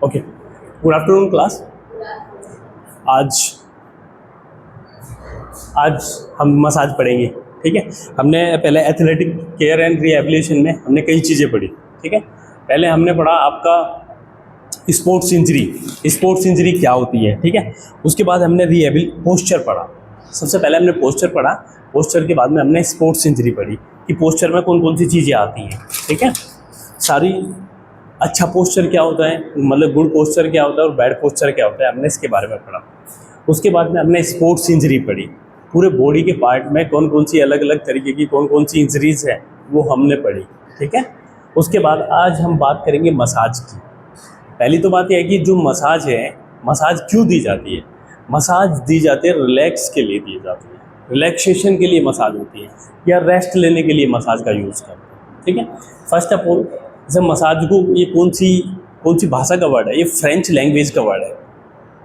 Okay, good afternoon class. आज आज हम मसाज पढ़ेंगे। ठीक है, हमने पहले एथलेटिक केयर एंड रिहेबिलिटेशन में हमने कई चीज़ें पढ़ी। ठीक है, पहले हमने पढ़ा आपका स्पोर्ट्स इंजरी क्या होती है। ठीक है, उसके बाद हमने पोस्चर पढ़ा। सबसे पहले हमने पोस्चर पढ़ा, पोस्चर के बाद में हमने स्पोर्ट्स इंजरी पढ़ी कि पोस्चर में कौन कौन सी चीज़ें आती हैं। ठीक है, सारी अच्छा पोस्चर क्या होता है, मतलब गुड पोस्चर क्या होता है और बैड पोस्चर क्या होता है, हमने इसके बारे में पढ़ा। उसके बाद में हमने स्पोर्ट्स इंजरी पढ़ी, पूरे बॉडी के पार्ट में कौन कौन सी अलग अलग तरीके की कौन कौन सी इंजरीज है वो हमने पढ़ी। ठीक है, उसके बाद आज हम बात करेंगे मसाज की। पहली तो बात यह है कि जो मसाज है, मसाज क्यों दी जाती है। मसाज दी जाती है रिलैक्स के लिए दी जाती है, रिलैक्सेशन के लिए मसाज होती है या रेस्ट लेने के लिए मसाज का यूज़ करते हैं। ठीक है, फर्स्ट ऑफ ऑल जैसे मसाज को ये कौन सी भाषा का वर्ड है, ये फ्रेंच लैंग्वेज का वर्ड है।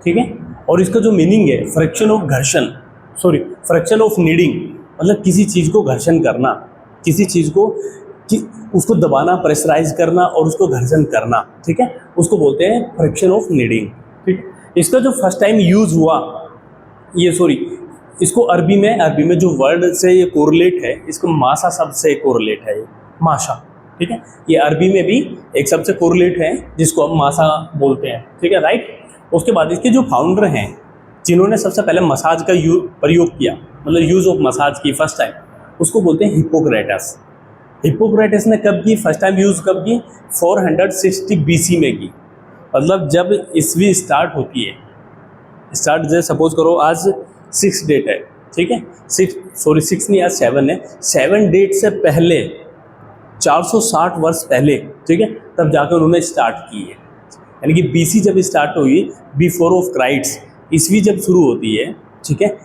ठीक है, और इसका जो मीनिंग है फ्रैक्शन ऑफ नीडिंग, मतलब किसी चीज़ को घर्षण करना, किसी चीज़ को उसको दबाना, प्रेशराइज करना और उसको घर्षण करना। ठीक है, उसको बोलते हैं फ्रैक्शन ऑफ नीडिंग। ठीक, इसका जो फर्स्ट टाइम यूज़ हुआ इसको अरबी में जो वर्ड से ये कोरिलेट है, इसको माशा शब्द से कोरिलेट है, ये माशा। ठीक है, ये अरबी में भी एक शब्द से कोरिलेट है जिसको हम माशा बोलते हैं। ठीक है, राइट। उसके बाद इसके जो फाउंडर हैं, जिन्होंने सबसे पहले मसाज का प्रयोग किया, मतलब यूज़ ऑफ मसाज की फर्स्ट टाइम, उसको बोलते हैं हिप्पोक्रेटस। हिप्पोक्रेटस ने कब की, फर्स्ट टाइम यूज़ कब की, 460 BC में की। मतलब जब ईस्वी स्टार्ट होती है, स्टार्ट जैसे सपोज करो आज 6 डेट है। ठीक है, 6 नहीं, आज 7 है। 7 डेट से पहले 460 वर्ष पहले, ठीक है, तब जाकर उन्होंने स्टार्ट की है। यानी कि BC जब स्टार्ट हुई, बिफोर ऑफ क्राइस्ट, ईस्वी जब शुरू होती है, ठीक है,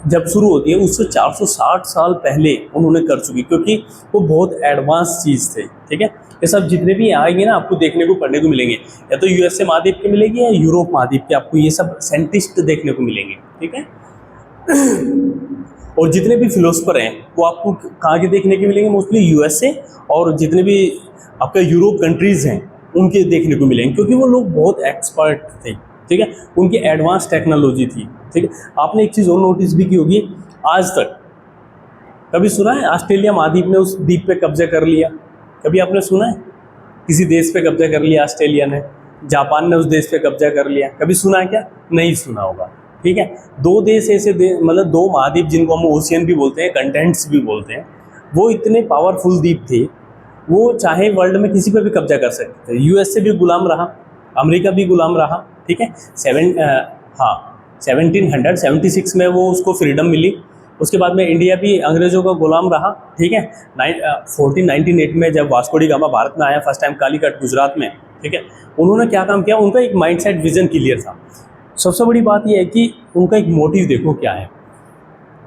जब शुरू होती है उससे 460 साल पहले उन्होंने कर चुकी, क्योंकि वो बहुत एडवांस चीज़ थे। ठीक है, ये सब जितने भी आएंगे ना आपको देखने को पढ़ने को मिलेंगे, या तो USA महाद्वीप के मिलेंगे या यूरोप महाद्वीप के, आपको ये सब साइंटिस्ट देखने को मिलेंगे। ठीक है, और जितने भी फिलोसफर हैं वो आपको कहाँ के देखने के मिलेंगे, मोस्टली USA, और जितने भी आपका यूरोप कंट्रीज़ हैं उनके देखने को मिलेंगे, क्योंकि वो लोग बहुत एक्सपर्ट थे। ठीक है, उनकी एडवांस टेक्नोलॉजी थी। ठीक है, आपने एक चीज़ और नोटिस भी की होगी, आज तक कभी सुना है ऑस्ट्रेलिया महाद्वीप ने उस द्वीप पे कब्जा कर लिया? कभी आपने सुना है किसी देश पे कब्जा कर लिया ऑस्ट्रेलिया ने, जापान ने उस देश पे कब्जा कर लिया? कभी सुना है क्या? नहीं सुना होगा। ठीक है, 2 देश ऐसे मतलब 2 महाद्वीप जिनको हम ओशियन भी बोलते हैं, कंटिनेंट्स भी बोलते हैं, वो इतने पावरफुल द्वीप थे, वो चाहे वर्ल्ड में किसी पे भी कब्जा कर सकते थे। US से भी गुलाम रहा, अमेरिका भी गुलाम रहा। ठीक है, 1776 में वो उसको फ्रीडम मिली। उसके बाद में इंडिया भी अंग्रेज़ों का गुलाम रहा। ठीक है, 1498 में जब वास्को डी गामा भारत में आया फर्स्ट टाइम, कालीकट गुजरात में, ठीक है, उन्होंने क्या काम किया, उनका एक माइंडसेट विजन क्लियर था। सबसे बड़ी बात यह है कि उनका एक मोटिव देखो क्या है,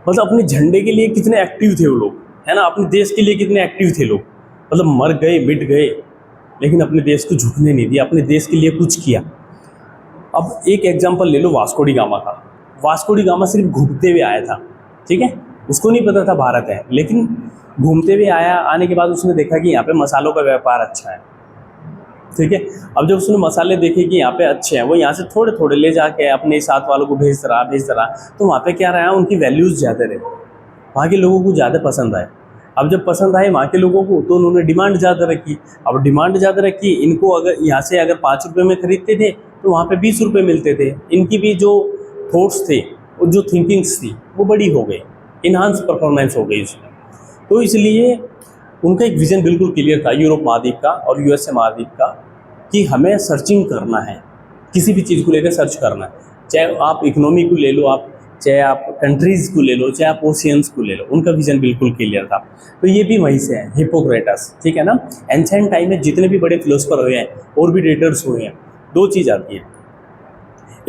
मतलब अपने झंडे के लिए कितने एक्टिव थे वो लोग, है ना, अपने देश के लिए कितने एक्टिव थे लोग, मतलब मर गए मिट गए लेकिन अपने देश को झुकने नहीं दिया, अपने देश के लिए कुछ किया। अब एक एग्जांपल ले लो वास्को डी गामा का। वास्को डी गामा सिर्फ घूमते हुए आया था। ठीक है, उसको नहीं पता था भारत है, लेकिन घूमते हुए आया, आने के बाद उसने देखा कि यहाँ पे मसालों का व्यापार अच्छा है। ठीक है, अब जब उसने मसाले देखे कि यहाँ पे अच्छे हैं, वो यहाँ से थोड़े थोड़े ले जाके अपने साथ वालों को भेज रहा, तो वहाँ पे क्या रहा, उनकी वैल्यूज़ ज़्यादा रहे, वहाँ के लोगों को ज़्यादा पसंद आए। अब जब पसंद आए वहाँ के लोगों को, तो उन्होंने डिमांड ज़्यादा रखी। अब डिमांड ज़्यादा रखी, इनको अगर यहाँ से अगर 5 रुपये में ख़रीदते थे तो वहाँ पे 20 रुपये मिलते थे। इनकी भी जो थॉट्स थे, जो थिंकिंग्स थी, वो बड़ी हो गई, इन्हांस परफॉर्मेंस हो गई उसमें। तो इसलिए उनका एक विज़न बिल्कुल क्लियर था यूरोप महाद्वीप का और USA महाद्वीप का, कि हमें सर्चिंग करना है, किसी भी चीज़ को लेकर सर्च करना है, चाहे आप इकोनॉमी को ले लो, आप चाहे आप कंट्रीज़ को ले लो, चाहे आप ओशियंस को ले लो, उनका विज़न बिल्कुल क्लियर था। तो ये भी वहीं से है, हिप्पोक्रेटस। ठीक है ना, एंशिएंट टाइम में जितने भी बड़े फिलोसफर हुए हैं, ऑर्बिटेटर्स हुए हैं, 2 चीज़ आती है,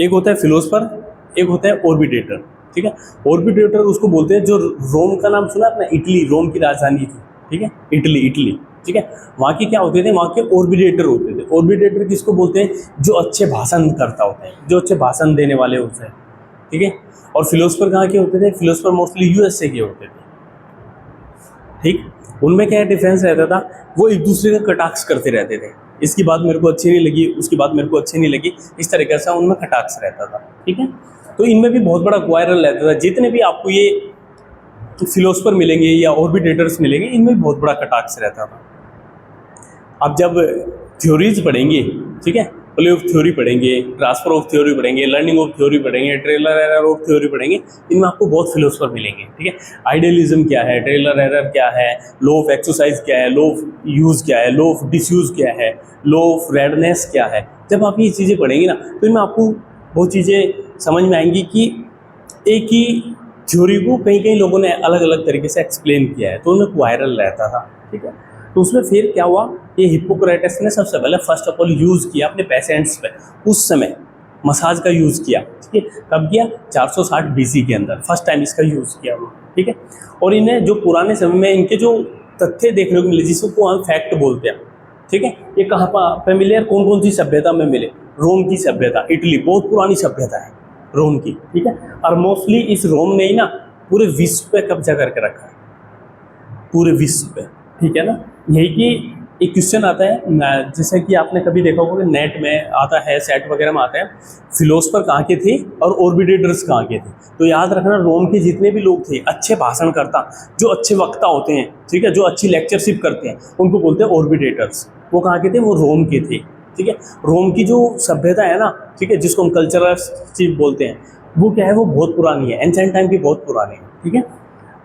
एक होता है फिलोसफर, एक होता है ऑर्बिटेटर। ठीक है, ऑर्बिटेटर उसको बोलते हैं, जो रोम का नाम सुना आपने, इटली, रोम की राजधानी थी। ठीक है, इटली। ठीक है, वहाँ के क्या होते थे, वहाँ के ऑर्बिटेटर होते थे। ऑर्बिटेटर किसको बोलते हैं, जो अच्छे भाषण करता होते हैं, जो अच्छे भाषण देने वाले होते हैं। ठीक है, और फिलोसफर कहाँ के होते थे, फिलोसफर मोस्टली USA के होते थे। ठीक, उनमें क्या डिफरेंस रहता था, वो एक दूसरे का कटाक्ष करते रहते थे। इसकी बात मेरे को अच्छी नहीं लगी, उसकी बात मेरे को अच्छी नहीं लगी, इस तरीके से उनमें कटाक्ष रहता था। ठीक है, तो इनमें भी बहुत बड़ा क्वायरल रहता था। जितने भी आपको ये फिलोसफर मिलेंगे या ऑर्बिटेटर्स मिलेंगे, इनमें भी बहुत बड़ा कटाक्ष रहता था। अब जब थ्योरीज पढ़ेंगे, ठीक है, प्ले ऑफ थ्योरी पढ़ेंगे, ट्रांसफर ऑफ थ्योरी पढ़ेंगे, लर्निंग ऑफ थ्योरी पढ़ेंगे, ट्रेलर एरर ऑफ थ्योरी पढ़ेंगे, इनमें आपको बहुत फिलोसफर मिलेंगे। ठीक है, आइडियलिज्म क्या है, ट्रेलर एरर क्या है, लॉ ऑफ एक्सरसाइज क्या है, लॉ ऑफ यूज क्या है, लॉ ऑफ डिसयूज क्या है, लॉ ऑफ रेडनेस क्या है। जब आप ये चीज़ें पढ़ेंगे ना, तो इनमें आपको बहुत चीज़ें समझ में आएंगी कि एक ही थ्योरी को कई कई लोगों ने अलग अलग तरीके से एक्सप्लेन किया है, तो उनमें वायरल रहता था। ठीक है, तो उसमें फिर क्या हुआ, ये हिप्पोक्रेटस ने सबसे पहले फर्स्ट ऑफ ऑल यूज़ किया अपने पेशेंट्स पे, उस समय मसाज का यूज़ किया। ठीक है, कब किया, 460 BC के अंदर फर्स्ट टाइम इसका यूज़ किया वो। ठीक है, और इन्हें जो पुराने समय में इनके जो तथ्य देखने को मिले, जिसको हम फैक्ट बोलते हैं, ठीक है, ये कहाँ पर फेमिलियर, कौन कौन सी सभ्यता में मिले, रोम की सभ्यता, इटली, बहुत पुरानी सभ्यता है रोम की। ठीक है, और मोस्टली इस रोम ने ही ना पूरे विश्व पे कब्जा करके रखा है, पूरे विश्व पे। ठीक है ना, यही कि एक क्वेश्चन आता है, जैसे कि आपने कभी देखा होगा कि नेट में आता है, सेट वगैरह में आता है, फिलोसफर कहाँ के थे और ऑर्बिटेटर्स कहाँ के थे। तो याद रखना, रोम के जितने भी लोग थे अच्छे भाषणकर्ता, जो अच्छे वक्ता होते हैं, ठीक है, जो अच्छी लेक्चरशिप करते हैं, उनको बोलते हैं ऑर्बिटेटर्स। वो कहाँ के थे, वो रोम के थे। ठीक है, रोम की जो सभ्यता है ना, ठीक है, जिसको हम कल्चरल बोलते हैं, वो क्या है, वो बहुत पुरानी है, एंशिएंट टाइम की बहुत पुरानी है। ठीक है,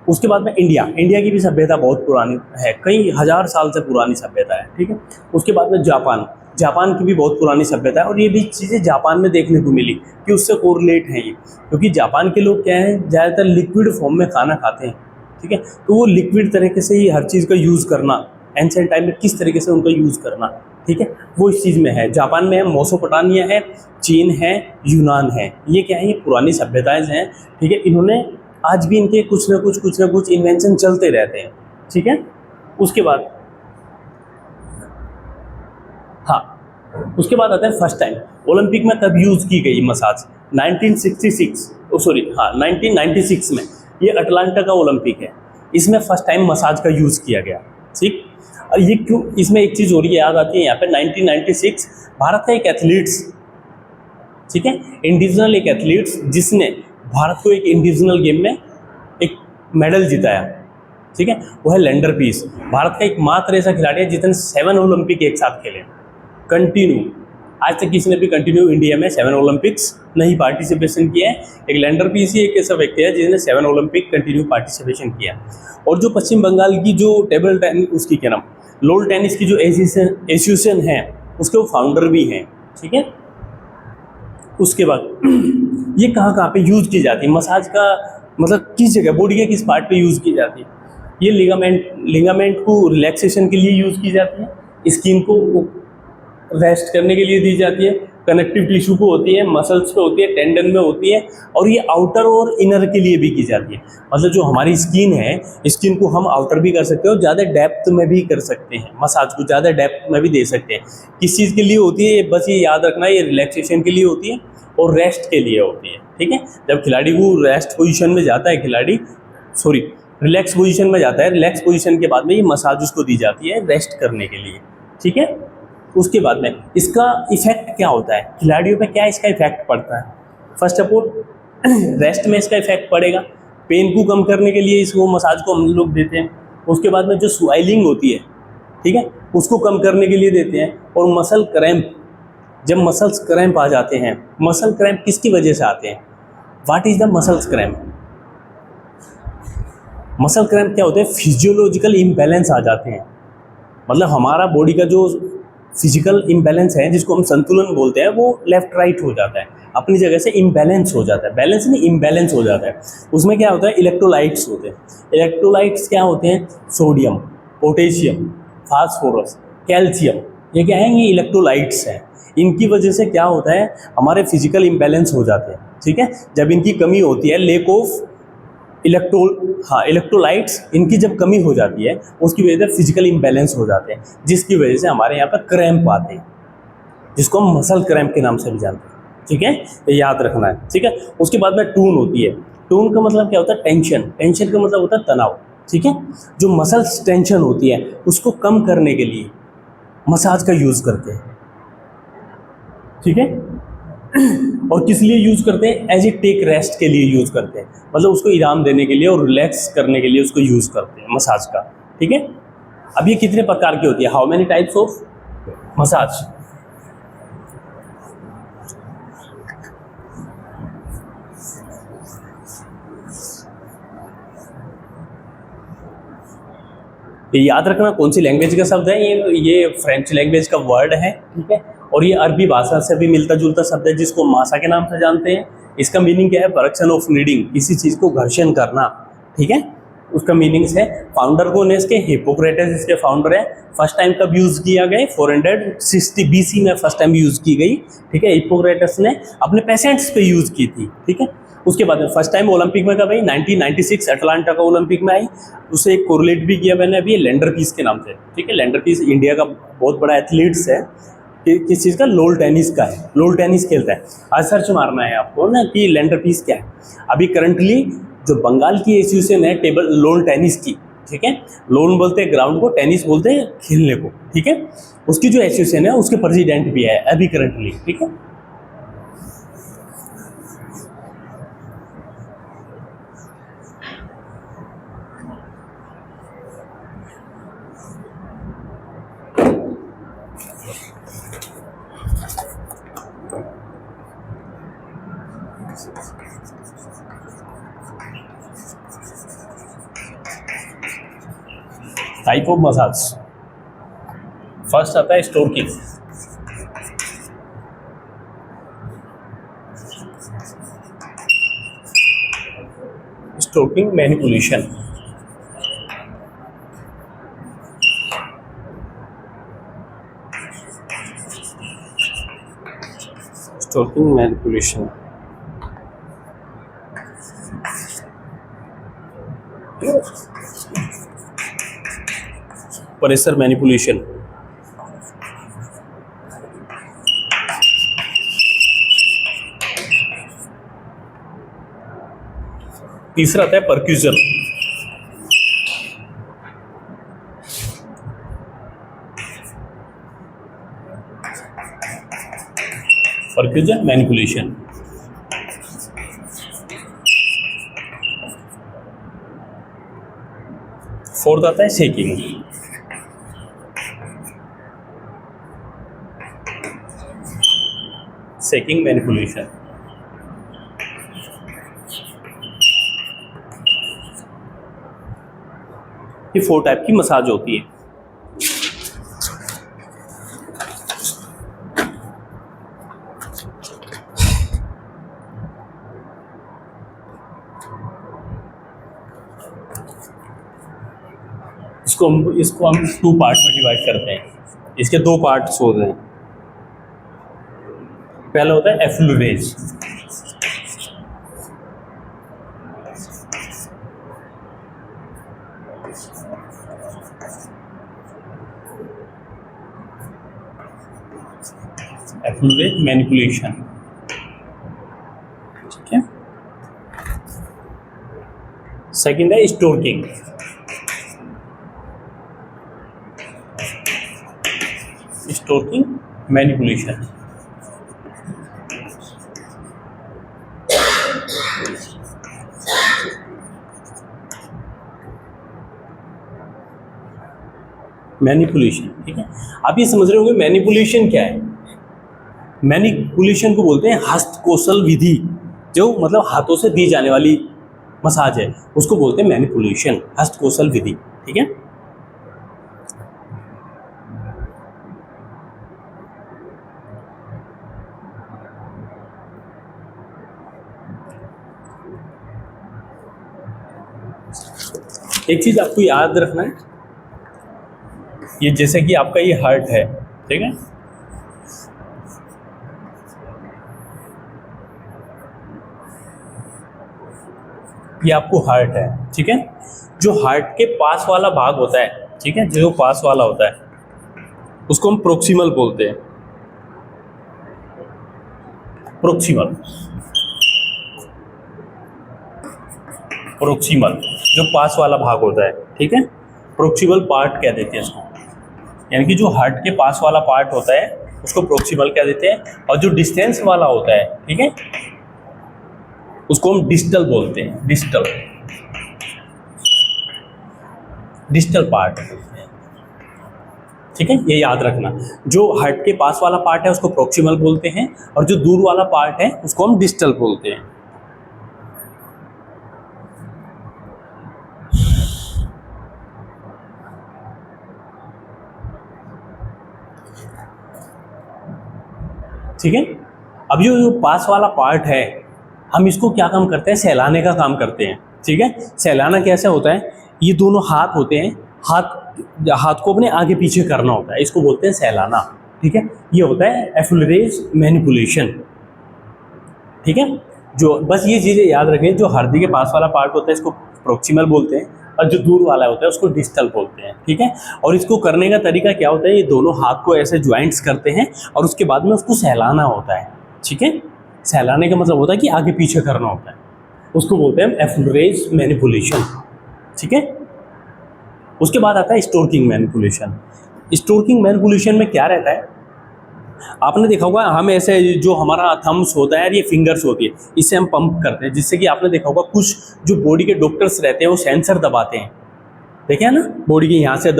उसके बाद में इंडिया की भी सभ्यता बहुत पुरानी है, कई हजार साल से पुरानी सभ्यता है। ठीक है, उसके बाद में जापान की भी बहुत पुरानी सभ्यता है, और ये भी चीज़ें जापान में देखने को मिली कि उससे कोरिलेट है ये, क्योंकि जापान के लोग क्या है, ज़्यादातर लिक्विड फॉर्म में खाना खाते हैं। ठीक है, तो वो लिक्विड तरीके से ही हर चीज़ का यूज़ करना, एंशिएंट टाइम में किस तरीके से उनका यूज़ करना, ठीक है, वो इस चीज़ में है। जापान में है, मेसोपोटामिया है, चीन है, यूनान है, ये क्या है, ये पुरानी सभ्यताएं हैं। ठीक है, इन्होंने आज भी इनके कुछ ना कुछ इन्वेंशन चलते रहते हैं। ठीक है, उसके बाद उसके बाद आता है फर्स्ट टाइम ओलंपिक में कब यूज़ की गई मसाज, 1996 में, ये अटलांटा का ओलंपिक है, इसमें फर्स्ट टाइम मसाज का यूज़ किया गया। ठीक, और ये क्यों, इसमें एक चीज़ हो रही है, याद आती है यहाँ पे, 1996 भारत का एक एथलीट्स, ठीक है, इंडिविजुअल एक एथलीट्स, जिसने भारत को एक इंडिविजुअल गेम में एक मेडल जिताया। ठीक है, वो है लैंडर पीस। भारत का एकमात्र ऐसा खिलाड़ी है जिसने 7 ओलंपिक एक साथ खेले कंटिन्यू। आज तक किसी ने भी कंटिन्यू इंडिया में 7 ओलंपिक्स नहीं पार्टिसिपेशन किया है। एक लैंडर पीस ही एक ऐसा व्यक्ति है जिसने 7 ओलंपिक कंटिन्यू पार्टिसिपेशन किया। और जो पश्चिम बंगाल की जो टेबल टेनिस, उसकी क्या नाम, लोल टेनिस की जो एसोसिएशन है, उसके वो फाउंडर भी हैं। ठीक है, उसके बाद ये कहाँ पे यूज़ की जाती है मसाज का, मतलब किस जगह, बॉडी के किस पार्ट पे यूज़ की जाती है। ये लिगामेंट को रिलैक्सेशन के लिए यूज़ की जाती है, स्किन को रेस्ट करने के लिए दी जाती है, कनेक्टिव टिश्यू को होती है, मसल्स पे होती है, टेंडन में होती है, और ये आउटर और इनर के लिए भी की जाती है। मतलब जो हमारी स्किन है, स्किन को हम आउटर भी कर सकते हैं और ज़्यादा डेप्थ में भी कर सकते हैं, मसाज को ज़्यादा डेप्थ में भी दे सकते हैं। किस चीज़ के लिए होती है, बस ये याद रखना, ये रिलैक्सेशन के लिए होती है और रेस्ट के लिए होती है। ठीक है, जब खिलाड़ी को रेस्ट पोजीशन में जाता है, रिलैक्स पोजीशन में जाता है, रिलैक्स पोजीशन के बाद में ये मसाज उसको दी जाती है रेस्ट करने के लिए। ठीक है, उसके बाद में इसका इफेक्ट क्या होता है, खिलाड़ियों पे क्या इसका इफेक्ट पड़ता है। फर्स्ट ऑफ ऑल रेस्ट में इसका इफेक्ट पड़ेगा, पेन को कम करने के लिए इसको मसाज को हम लोग देते हैं। उसके बाद में जो स्वेलिंग होती है, ठीक है, उसको कम करने के लिए देते हैं। और मसल क्रैम्प, जब मसल्स क्रैम्प आ जाते हैं, मसल क्रैम्प किसकी वजह से आते हैं, what is the muscles cramp. Muscle cramp क्या होते हैं, फिजियोलॉजिकल इम्बैलेंस आ जाते हैं। मतलब हमारा बॉडी का जो फिजिकल इम्बैलेंस है, जिसको हम संतुलन बोलते हैं, वो लेफ्ट राइट हो जाता है, अपनी जगह से इम्बैलेंस हो जाता है, बैलेंस नहीं इम्बैलेंस हो जाता है। उसमें क्या होता है, इलेक्ट्रोलाइट्स होते हैं। इलेक्ट्रोलाइट्स क्या होते हैं, सोडियम, पोटेशियम, फास्फोरस, कैल्शियम, ये क्या है, ये इलेक्ट्रोलाइट्स हैं। इनकी वजह से क्या होता है, हमारे फिजिकल इम्बैलेंस हो जाते हैं। ठीक है, जब इनकी कमी होती है, लेक ऑफ इलेक्ट्रोलाइट्स, इनकी जब कमी हो जाती है, उसकी वजह से फिजिकल इम्बैलेंस हो जाते हैं, जिसकी वजह से हमारे यहाँ पर क्रैम्प आते हैं, जिसको हम मसल क्रैम्प के नाम से भी जानते हैं। ठीक है, ये याद रखना है। ठीक है, उसके बाद में टून होती है। टून का मतलब क्या होता है, टेंशन का मतलब होता है तनाव। ठीक है, जो मसल्स टेंशन होती है उसको कम करने के लिए मसाज का यूज़ करते हैं, ठीक है। और किस लिए यूज़ करते हैं? एज ए टेक रेस्ट के लिए यूज़ करते हैं, मतलब उसको आराम देने के लिए और रिलैक्स करने के लिए उसको यूज़ करते हैं मसाज का, ठीक है। अब ये कितने प्रकार की होती है? How many types of massage? ये याद रखना कौन सी लैंग्वेज का शब्द है, ये फ्रेंच लैंग्वेज का वर्ड है, ठीक है। और ये अरबी भाषा से भी मिलता जुलता शब्द है, जिसको मासा के नाम से जानते हैं। इसका मीनिंग क्या है? प्रोडक्शन ऑफ नीडिंग, किसी चीज़ को घर्षण करना, ठीक है, उसका मीनिंग्स है। फाउंडर कौन है इसके? हिप्पोक्रेटस इसके फाउंडर है। फर्स्ट टाइम कब यूज़ किया गया? 460 BC में फर्स्ट टाइम यूज़ की गई, ठीक है। हिप्पोक्रेटस ने अपने पेशेंट्स पे यूज़ की थी, ठीक है। उसके बाद में फर्स्ट टाइम ओलंपिक में कब आई? 1996 अटलांटा का ओलंपिक में आई। उसे एक कोरिलेट भी किया मैंने अभी, लैंडर पीस के नाम से, ठीक है। लैंडर पीस इंडिया का बहुत बड़ा एथलीट्स है, किस चीज़ का? लोल टेनिस का है, लोल टेनिस खेलता है। आज सर्च मारना है आपको ना कि लैंडर पीस क्या है। अभी करंटली जो बंगाल की एसोसिएशन है टेबल लोल टेनिस की, ठीक है, लोन बोलते हैं ग्राउंड को, टेनिस बोलते हैं खेलने को, ठीक है। उसकी जो एसोसिएशन है उसके प्रेसिडेंट भी है अभी करंटली, ठीक है। टाइप ऑफ मसाज, फर्स्ट आता है stroking. Stroking manipulation, stroking manipulation, pressure manipulation, तीसरा आता है परक्यूजन, परक्यूजन मैनिपुलेशन। फोर्थ आता है शेकिंग, शेकिंग मैनिपुलेशन। ये 4 टाइप की मसाज होती है। इसको हम 2 पार्ट में डिवाइड करते हैं। इसके 2 पार्ट्स होते हैं। पहला होता है एफ्लुरेज, एफ्लुरेज मैनिपुलेशन, ठीक है। सेकंड है स्ट्रोकिंग, स्ट्रोकिंग मैनिपुलेशन। मैनिपुलेशन, ठीक है। आप ये समझ रहे होंगे मैनिपुलेशन क्या है। मैनिपुलेशन को बोलते हैं हस्तकौशल विधि, जो मतलब हाथों से दी जाने वाली मसाज है, उसको बोलते हैं मैनिपुलेशन, हस्तकौशल विधि, ठीक है। एक चीज आपको याद रखना है, ये जैसे कि आपका ये हार्ट है, ठीक है, ये आपको हार्ट है, ठीक है। जो हार्ट के पास वाला भाग होता है, ठीक है, जो पास वाला होता है उसको हम प्रोक्सिमल बोलते हैं। प्रोक्सिमल, प्रोक्सिमल जो पास वाला भाग होता है, ठीक है, प्रोक्सिमल पार्ट कह देते हैं इसको। यानी कि जो हार्ट के पास वाला पार्ट होता है उसको प्रोक्सिमल कह देते हैं, और जो डिस्टेंस वाला होता है, ठीक है, उसको हम डिस्टल बोलते हैं। डिस्टल पार्ट, ठीक है, ये याद रखना। जो हार्ट के पास वाला पार्ट है उसको प्रोक्सिमल बोलते हैं, और जो दूर वाला पार्ट है उसको हम डिस्टल बोलते हैं। ठीक है, अब जो पास वाला पार्ट है हम इसको क्या काम करते हैं, सहलाने का काम करते हैं। ठीक है, सहलाना कैसे होता है, ये दोनों हाथ होते हैं, हाथ को अपने आगे पीछे करना होता है, इसको बोलते हैं सहलाना। ठीक है, ये होता है एफुलरेज मैनिपुलेशन। ठीक है, जो बस ये चीज़ें याद रखें, जो हृदय के पास वाला पार्ट होता है इसको प्रोक्सिमल बोलते हैं, और जो दूर वाला होता है उसको डिस्टल बोलते हैं। ठीक है, और इसको करने का तरीका क्या होता है, ये दोनों हाथ को ऐसे ज्वाइंट्स करते हैं और उसके बाद में उसको सहलाना होता है। ठीक है, सहलाने का मतलब होता है कि आगे पीछे करना होता है, उसको बोलते हैं एफुलरेज मैनिपुलेशन। ठीक है, उसके बाद आता है स्टोर्किंग मैनिपुलेशन। स्टोर्किंग मैनिपुलेशन में क्या रहता है, आपने देखा होगा हम ऐसे जो हमारा थम्स होता है, ये फिंगर्स होती है, इससे हम पंप करते हैं, जिससे कि आपने देखा होगा कुछ जो बॉडी के डॉक्टर्स रहते हैं वो सेंसर दबाते हैं, देखे ना, बॉडी के यहाँ से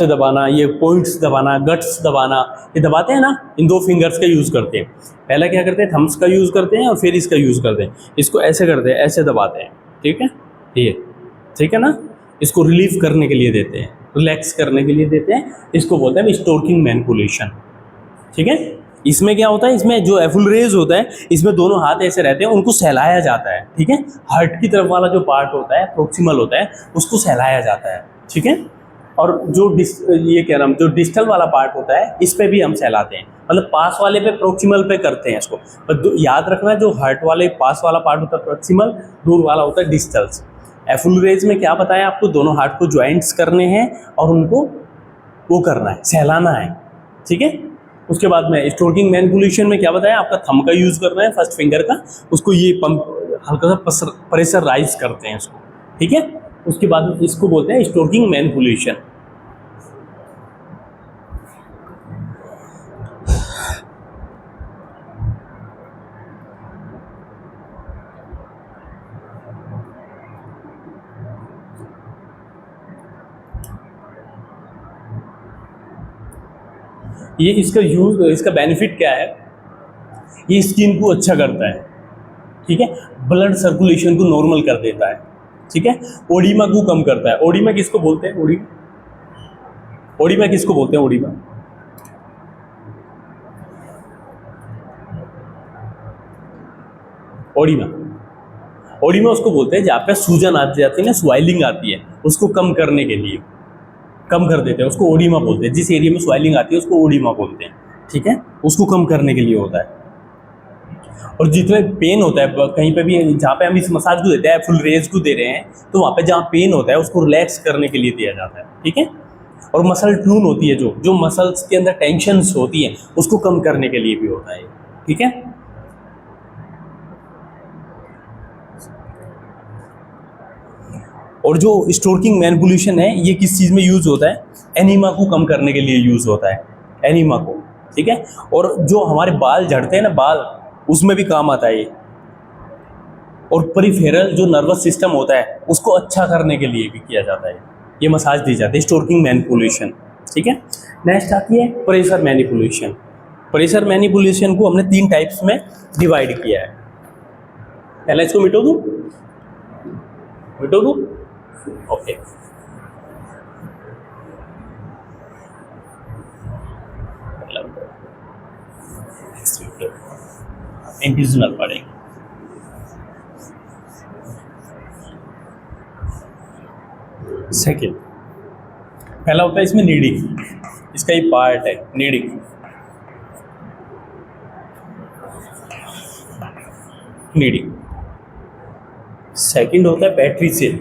दबाना, ये पॉइंट्स दबाना, गट्स दबाना, ये दबाते हैं ना, इन दो फिंगर्स का यूज़ करते हैं। पहले क्या करते हैं, थम्स का यूज़ करते हैं और फिर इसका यूज़ करते हैं, इसको ऐसे करते हैं, ऐसे दबाते हैं। ठीक है, ये ठीक है ना, इसको रिलीफ करने के लिए देते हैं, रिलैक्स करने के लिए देते हैं, इसको बोलते हैं स्टोर्किंग मैनिपुलेशन। ठीक है, इसमें क्या होता है, इसमें जो एफुलरेज होता है इसमें दोनों हाथ ऐसे रहते हैं, उनको सहलाया जाता है। ठीक है, हार्ट की तरफ वाला जो पार्ट होता है प्रोक्सिमल होता है उसको सहलाया जाता है। ठीक है, और जो जो डिस्टल वाला पार्ट होता है इस पे भी हम सहलाते हैं, मतलब पास वाले पे प्रोक्सिमल पे करते हैं इसको। पर याद रखना, जो हार्ट वाले पास वाला पार्ट होता है प्रोक्सिमल, दूर वाला होता है डिस्टल्स। एफुलरेज में क्या बताया आपको, दोनों हार्ट को ज्वाइंट्स करने हैं और उनको वो करना है, सहलाना है। ठीक है, उसके बाद में स्टोर्किंग मैनिपुलेशन में क्या बताया, आपका थंब का यूज़ करना है, फर्स्ट फिंगर का, उसको ये पंप हल्का सा प्रेशराइज करते हैं इसको। ठीक है, उसके बाद इसको बोलते हैं स्टोर्किंग मैनिपुलेशन। ये इसका बेनिफिट क्या है, ये स्किन को अच्छा करता है। ठीक है, ब्लड सर्कुलेशन को नॉर्मल कर देता है। ठीक है, ओडिमा को कम करता है। ओडिमा किसको बोलते हैं, ओडिमा किसको बोलते हैं, ओडिमा उसको बोलते हैं जहाँ पे सूजन आ जाती है ना, स्वेलिंग आती है, उसको कम करने के लिए कम कर देते हैं, उसको ओडिमा बोलते हैं। जिस एरिया में स्वेलिंग आती है उसको ओडिमा बोलते हैं। ठीक है, उसको कम करने के लिए होता है। और जितने पेन होता है कहीं पे भी, जहाँ पे हम इस मसाज को देते हैं, फुल रेज को दे रहे हैं, तो वहाँ पे जहाँ पेन होता है उसको रिलैक्स करने के लिए दिया जाता है। ठीक है, और मसल ट्यून होती है, जो मसल्स के अंदर टेंशन्स होती है उसको कम करने के लिए भी होता है। ठीक है, और जो स्टोर्किंग मैनिपुलेशन है ये किस चीज़ में यूज़ होता है, एनीमा को कम करने के लिए यूज़ होता है, एनीमा को। ठीक है, और जो हमारे बाल झड़ते हैं ना, बाल, उसमें भी काम आता है ये। और परिफेरल जो नर्वस सिस्टम होता है उसको अच्छा करने के लिए भी किया जाता है, ये मसाज दी जाती है, स्टोर्किंग मैनिपुलेशन। ठीक है, नेक्स्ट आती है प्रेशर मैनिपुलेशन। प्रेशर मैनिपुलेशन को हमने 3 टाइप्स में डिवाइड किया है। पहले इसको मिटो दूँ, ओके। इंडिविजुअल पढ़ेंगे। सेकेंड, पहला होता है इसमें नीडिंग, इसका ही पार्ट है नीडिंग। सेकेंड होता है पैट्रिशियन।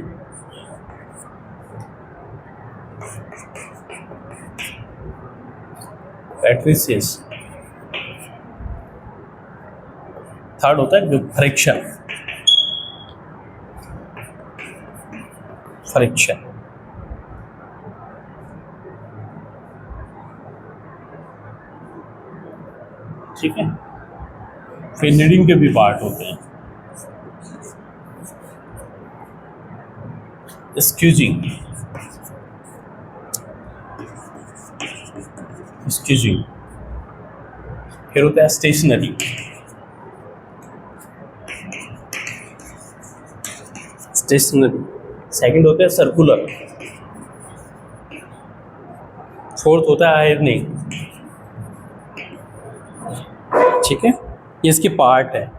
थर्ड होता है फ्रिक्शन। ठीक है। फिर नीडिंग के भी पार्ट होते हैं, स्क्यूजिंग, स्क्यूजिंग, फिर होता है स्टेशनरी, स्टेशनरी, सेकंड होता है सर्कुलर, फोर्थ होता है आयरनिंग, ठीक है। ये इसके पार्ट है।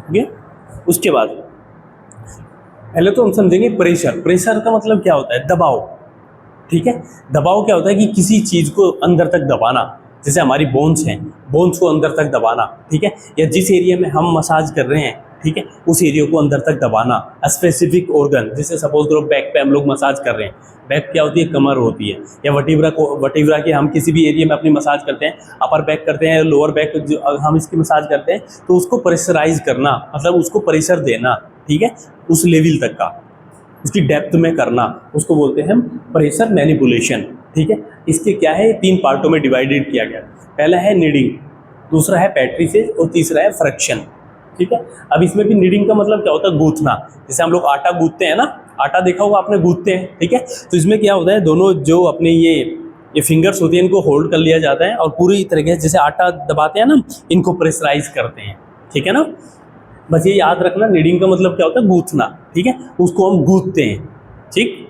ठीक है। उसके बाद पहले तो हम समझेंगे प्रेशर। प्रेशर का मतलब क्या होता है? दबाव, ठीक है। दबाव क्या होता है कि किसी चीज़ को अंदर तक दबाना, जैसे हमारी बोन्स हैं, बोन्स को अंदर तक दबाना, ठीक है। या जिस एरिया में हम मसाज कर रहे हैं, ठीक है, उस एरिया को अंदर तक दबाना। स्पेसिफिक ऑर्गन, जैसे सपोज करो बैक पे हम लोग मसाज कर रहे हैं, बैक क्या होती है? कमर होती है। या वटीवरा को, वटीवरा के हम किसी भी एरिया में अपनी मसाज करते हैं, अपर बैक करते हैं, लोअर बैक हम इसकी मसाज करते हैं, तो उसको प्रेशराइज करना, मतलब उसको प्रेशर देना, ठीक है, उस लेवल तक का, उसकी डेप्थ में करना, उसको बोलते हैं हम प्रेशर मैनिपुलेशन, ठीक है। इसके क्या है? 3 पार्टों में डिवाइडेड किया गया। पहला है नीडिंग, दूसरा है पेट्रीफेज और तीसरा है फ्रिक्शन, ठीक है। अब इसमें भी नीडिंग का मतलब क्या होता है? गूंथना। जैसे हम लोग आटा गूंथते हैं ना, आटा देखा होगा आपने, गूंथते हैं, ठीक है। तो इसमें क्या होता है? दोनों जो अपने ये फिंगर्स होती हैं, इनको होल्ड कर लिया जाता है और पूरी तरीके से जैसे आटा दबाते हैं ना, इनको प्रेशराइज करते हैं, ठीक है ना। बस ये याद रखना, नीडिंग का मतलब क्या होता है? गूंथना, ठीक है। उसको हम गूंथते हैं, ठीक।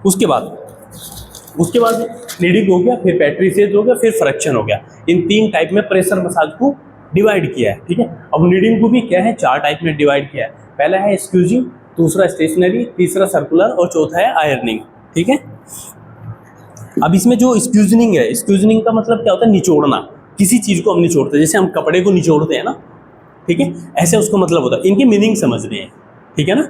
उसके बाद नीडिंग हो गया, फिर पेट्रीफेज हो गया, फिर फ्रिक्शन हो गया। इन 3 टाइप में प्रेशर मसाज को डिवाइड किया है, ठीक है। अब नीडिंग को भी क्या है? 4 टाइप में डिवाइड किया है। पहला है स्क्यूजिंग, दूसरा स्टेशनरी, तीसरा सर्कुलर और चौथा है आयरनिंग, ठीक है। अब इसमें जो स्क्यूजनिंग है, स्क्यूजनिंग का मतलब क्या होता है? निचोड़ना। किसी चीज़ को हम निचोड़ते हैं, जैसे हम कपड़े को निचोड़ते हैं ना, ठीक है, ऐसे उसका मतलब होता है। इनकी मीनिंग समझनी है, ठीक है ना।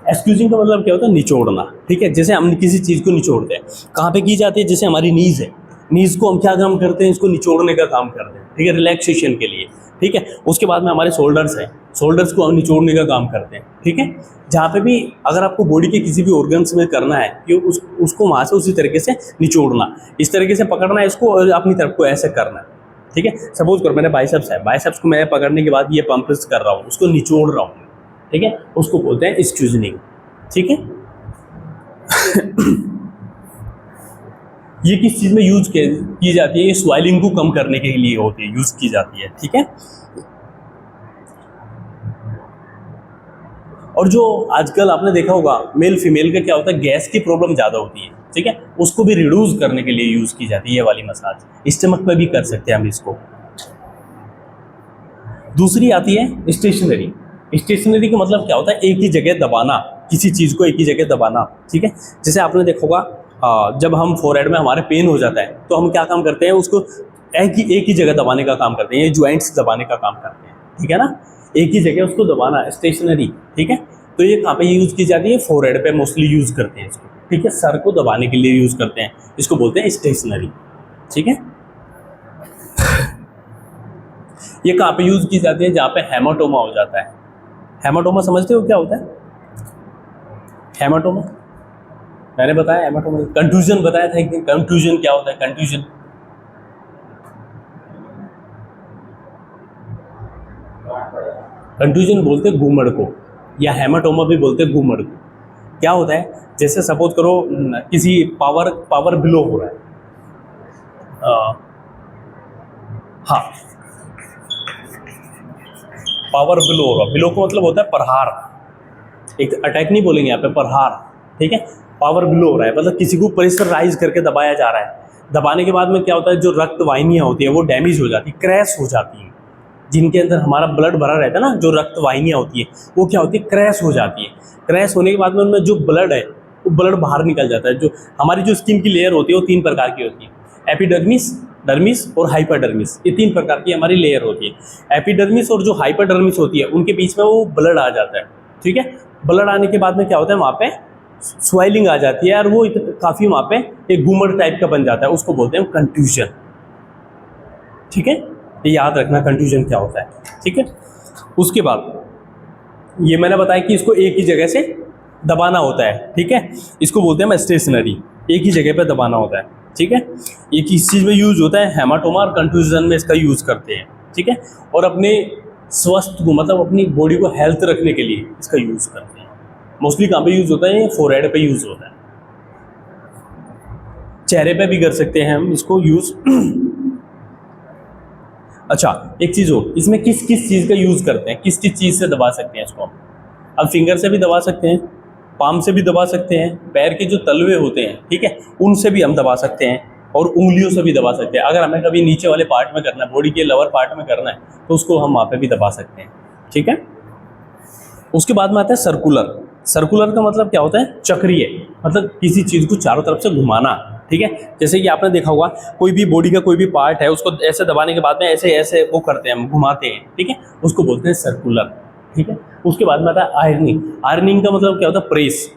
एक्सक्यूजिंग का मतलब क्या होता है? निचोड़ना, ठीक है। जैसे हम किसी चीज़ को निचोड़ते हैं, कहाँ पे की जाती है? जैसे हमारी नीज़ है, नीज़ को हम क्या काम करते हैं? इसको निचोड़ने का काम करते हैं, ठीक है, रिलैक्सेशन के लिए, ठीक है। उसके बाद में हमारे शोल्डर्स हैं, शोल्डर्स को हम निचोड़ने का काम करते हैं, ठीक है। जहाँ पे भी अगर आपको बॉडी के किसी भी ऑर्गन्स में करना है कि उसको वहाँ से उसी तरीके से निचोड़ना, इस तरीके से पकड़ना है इसको और अपनी तरफ को ऐसे करना है, ठीक है। सपोज करो मेरे बाइसेप्स है, बाइसेप्स को मैं पकड़ने के बाद ये पंप्स कर रहा हूँ, उसको निचोड़ रहा हूँ, ठीक है, उसको बोलते हैं स्क्यूजनिंग, ठीक है। ये किस चीज़ में यूज की जाती है? ये स्वेलिंग को कम करने के लिए होती है, यूज की जाती है, ठीक है। और जो आजकल आपने देखा होगा मेल फीमेल का क्या होता है? गैस की प्रॉब्लम ज़्यादा होती है, ठीक है, उसको भी रिड्यूस करने के लिए यूज की जाती है ये वाली मसाज। स्टमक पे भी कर सकते हैं हम इसको। दूसरी आती है स्टेशनरी। स्टेशनरी का मतलब क्या होता है? एक ही जगह दबाना, किसी चीज़ को एक ही जगह दबाना, ठीक है। जैसे आपने देखा होगा जब हम फोरहेड में हमारे पेन हो जाता है तो हम क्या काम करते हैं? उसको एक ही जगह दबाने का काम करते हैं, ये ज्वाइंट्स दबाने का काम करते हैं, ठीक है ना। एक ही जगह उसको दबाना, स्टेशनरी, ठीक है। तो ये कहाँ पे यूज़ की जाती है? फोरहेड पे मोस्टली यूज़ करते हैं इसको, ठीक है। सर को दबाने के लिए यूज़ करते हैं, इसको बोलते हैं स्टेशनरी, ठीक है। ये कहाँ पे यूज़ की जाती है? जहाँ पे हेमाटोमा हो जाता है। हेमाटोमा समझते हो क्या होता है? हेमाटोमा मैंने बताया, हेमाटोमा कंफ्यूजन बताया था एक दिन। कंफ्यूजन क्या होता है? कंफ्यूजन कंफ्यूजन बोलते घूमड़ को, या हेमाटोमा भी बोलते घूमड़ को। क्या होता है? जैसे सपोज करो किसी पावर बिलो हो रहा है, हाँ, पावर बिलो हो रहा, बिलो का मतलब होता है प्रहार, एक अटैक नहीं बोलेंगे यहाँ पे, प्रहार, ठीक है। पावर बिलो हो रहा है मतलब किसी को प्रेशराइज करके दबाया जा रहा है। दबाने के बाद में क्या होता है? जो रक्त वाहिनियाँ होती है वो डैमेज हो जाती है, क्रैश हो जाती है, जिनके अंदर हमारा ब्लड भरा रहता है ना, जो रक्त वाहिनियाँ होती है, वो क्या होती है, क्रैश हो जाती है। क्रैश होने के बाद में उनमें जो ब्लड है वो ब्लड बाहर निकल जाता है। जो हमारी जो स्किन की लेयर होती है वो 3 प्रकार की होती है, एपिडर्मिस, डर्मिस और हाइपरडर्मिस। ये 3 प्रकार की हमारी लेयर होती है। एपिडर्मिस और जो हाइपरडर्मिस होती है उनके बीच में वो ब्लड आ जाता है, ठीक है। ब्लड आने के बाद में क्या होता है, वहाँ पे स्वेलिंग आ जाती है और वो काफ़ी वहाँ पे एक घूमर टाइप का बन जाता है, उसको बोलते हैं कंट्यूजन, ठीक है। ये याद रखना कंट्यूजन क्या होता है, ठीक है। उसके बाद ये मैंने बताया कि इसको एक ही जगह से दबाना होता है, ठीक है। इसको बोलते हैं हम स्टेशनरी, एक ही जगह पे दबाना होता है, ठीक है। ये किस चीज़ में यूज़ होता है, हेमाटोमा और कंट्यूजन में इसका यूज़ करते हैं, ठीक है। और अपने स्वस्थ को, मतलब अपनी बॉडी को हेल्थ रखने के लिए इसका यूज़ करते हैं। मोस्टली कहाँ पे यूज़ होता है, फोरहेड पे यूज़ होता है, चेहरे पे भी कर सकते हैं हम इसको यूज़। अच्छा, एक चीज़ हो, इसमें किस किस चीज़ का यूज़ करते हैं, किस किस चीज़ से दबा सकते हैं इसको हम फिंगर से भी दबा सकते हैं, पाम से भी दबा सकते हैं, पैर के जो तलवे होते हैं, ठीक है, उनसे भी हम दबा सकते हैं, और उंगलियों से भी दबा सकते हैं। अगर हमें कभी नीचे वाले पार्ट में करना है, बॉडी के लोअर पार्ट में करना है, तो उसको हम वहाँ पे भी दबा सकते हैं, ठीक है। उसके बाद में आता है सर्कुलर। सर्कुलर का मतलब क्या होता है, चक्रीय, मतलब किसी चीज़ को चारों तरफ से घुमाना, ठीक है। जैसे कि आपने देखा होगा कोई भी बॉडी का कोई भी पार्ट है, उसको ऐसे दबाने के बाद में ऐसे ऐसे वो करते हैं, हम घुमाते हैं, ठीक है, उसको बोलते हैं सर्कुलर, ठीक है। उसके बाद में आता है आयरनिंग। आयरनिंग का मतलब क्या होता है, प्रेस।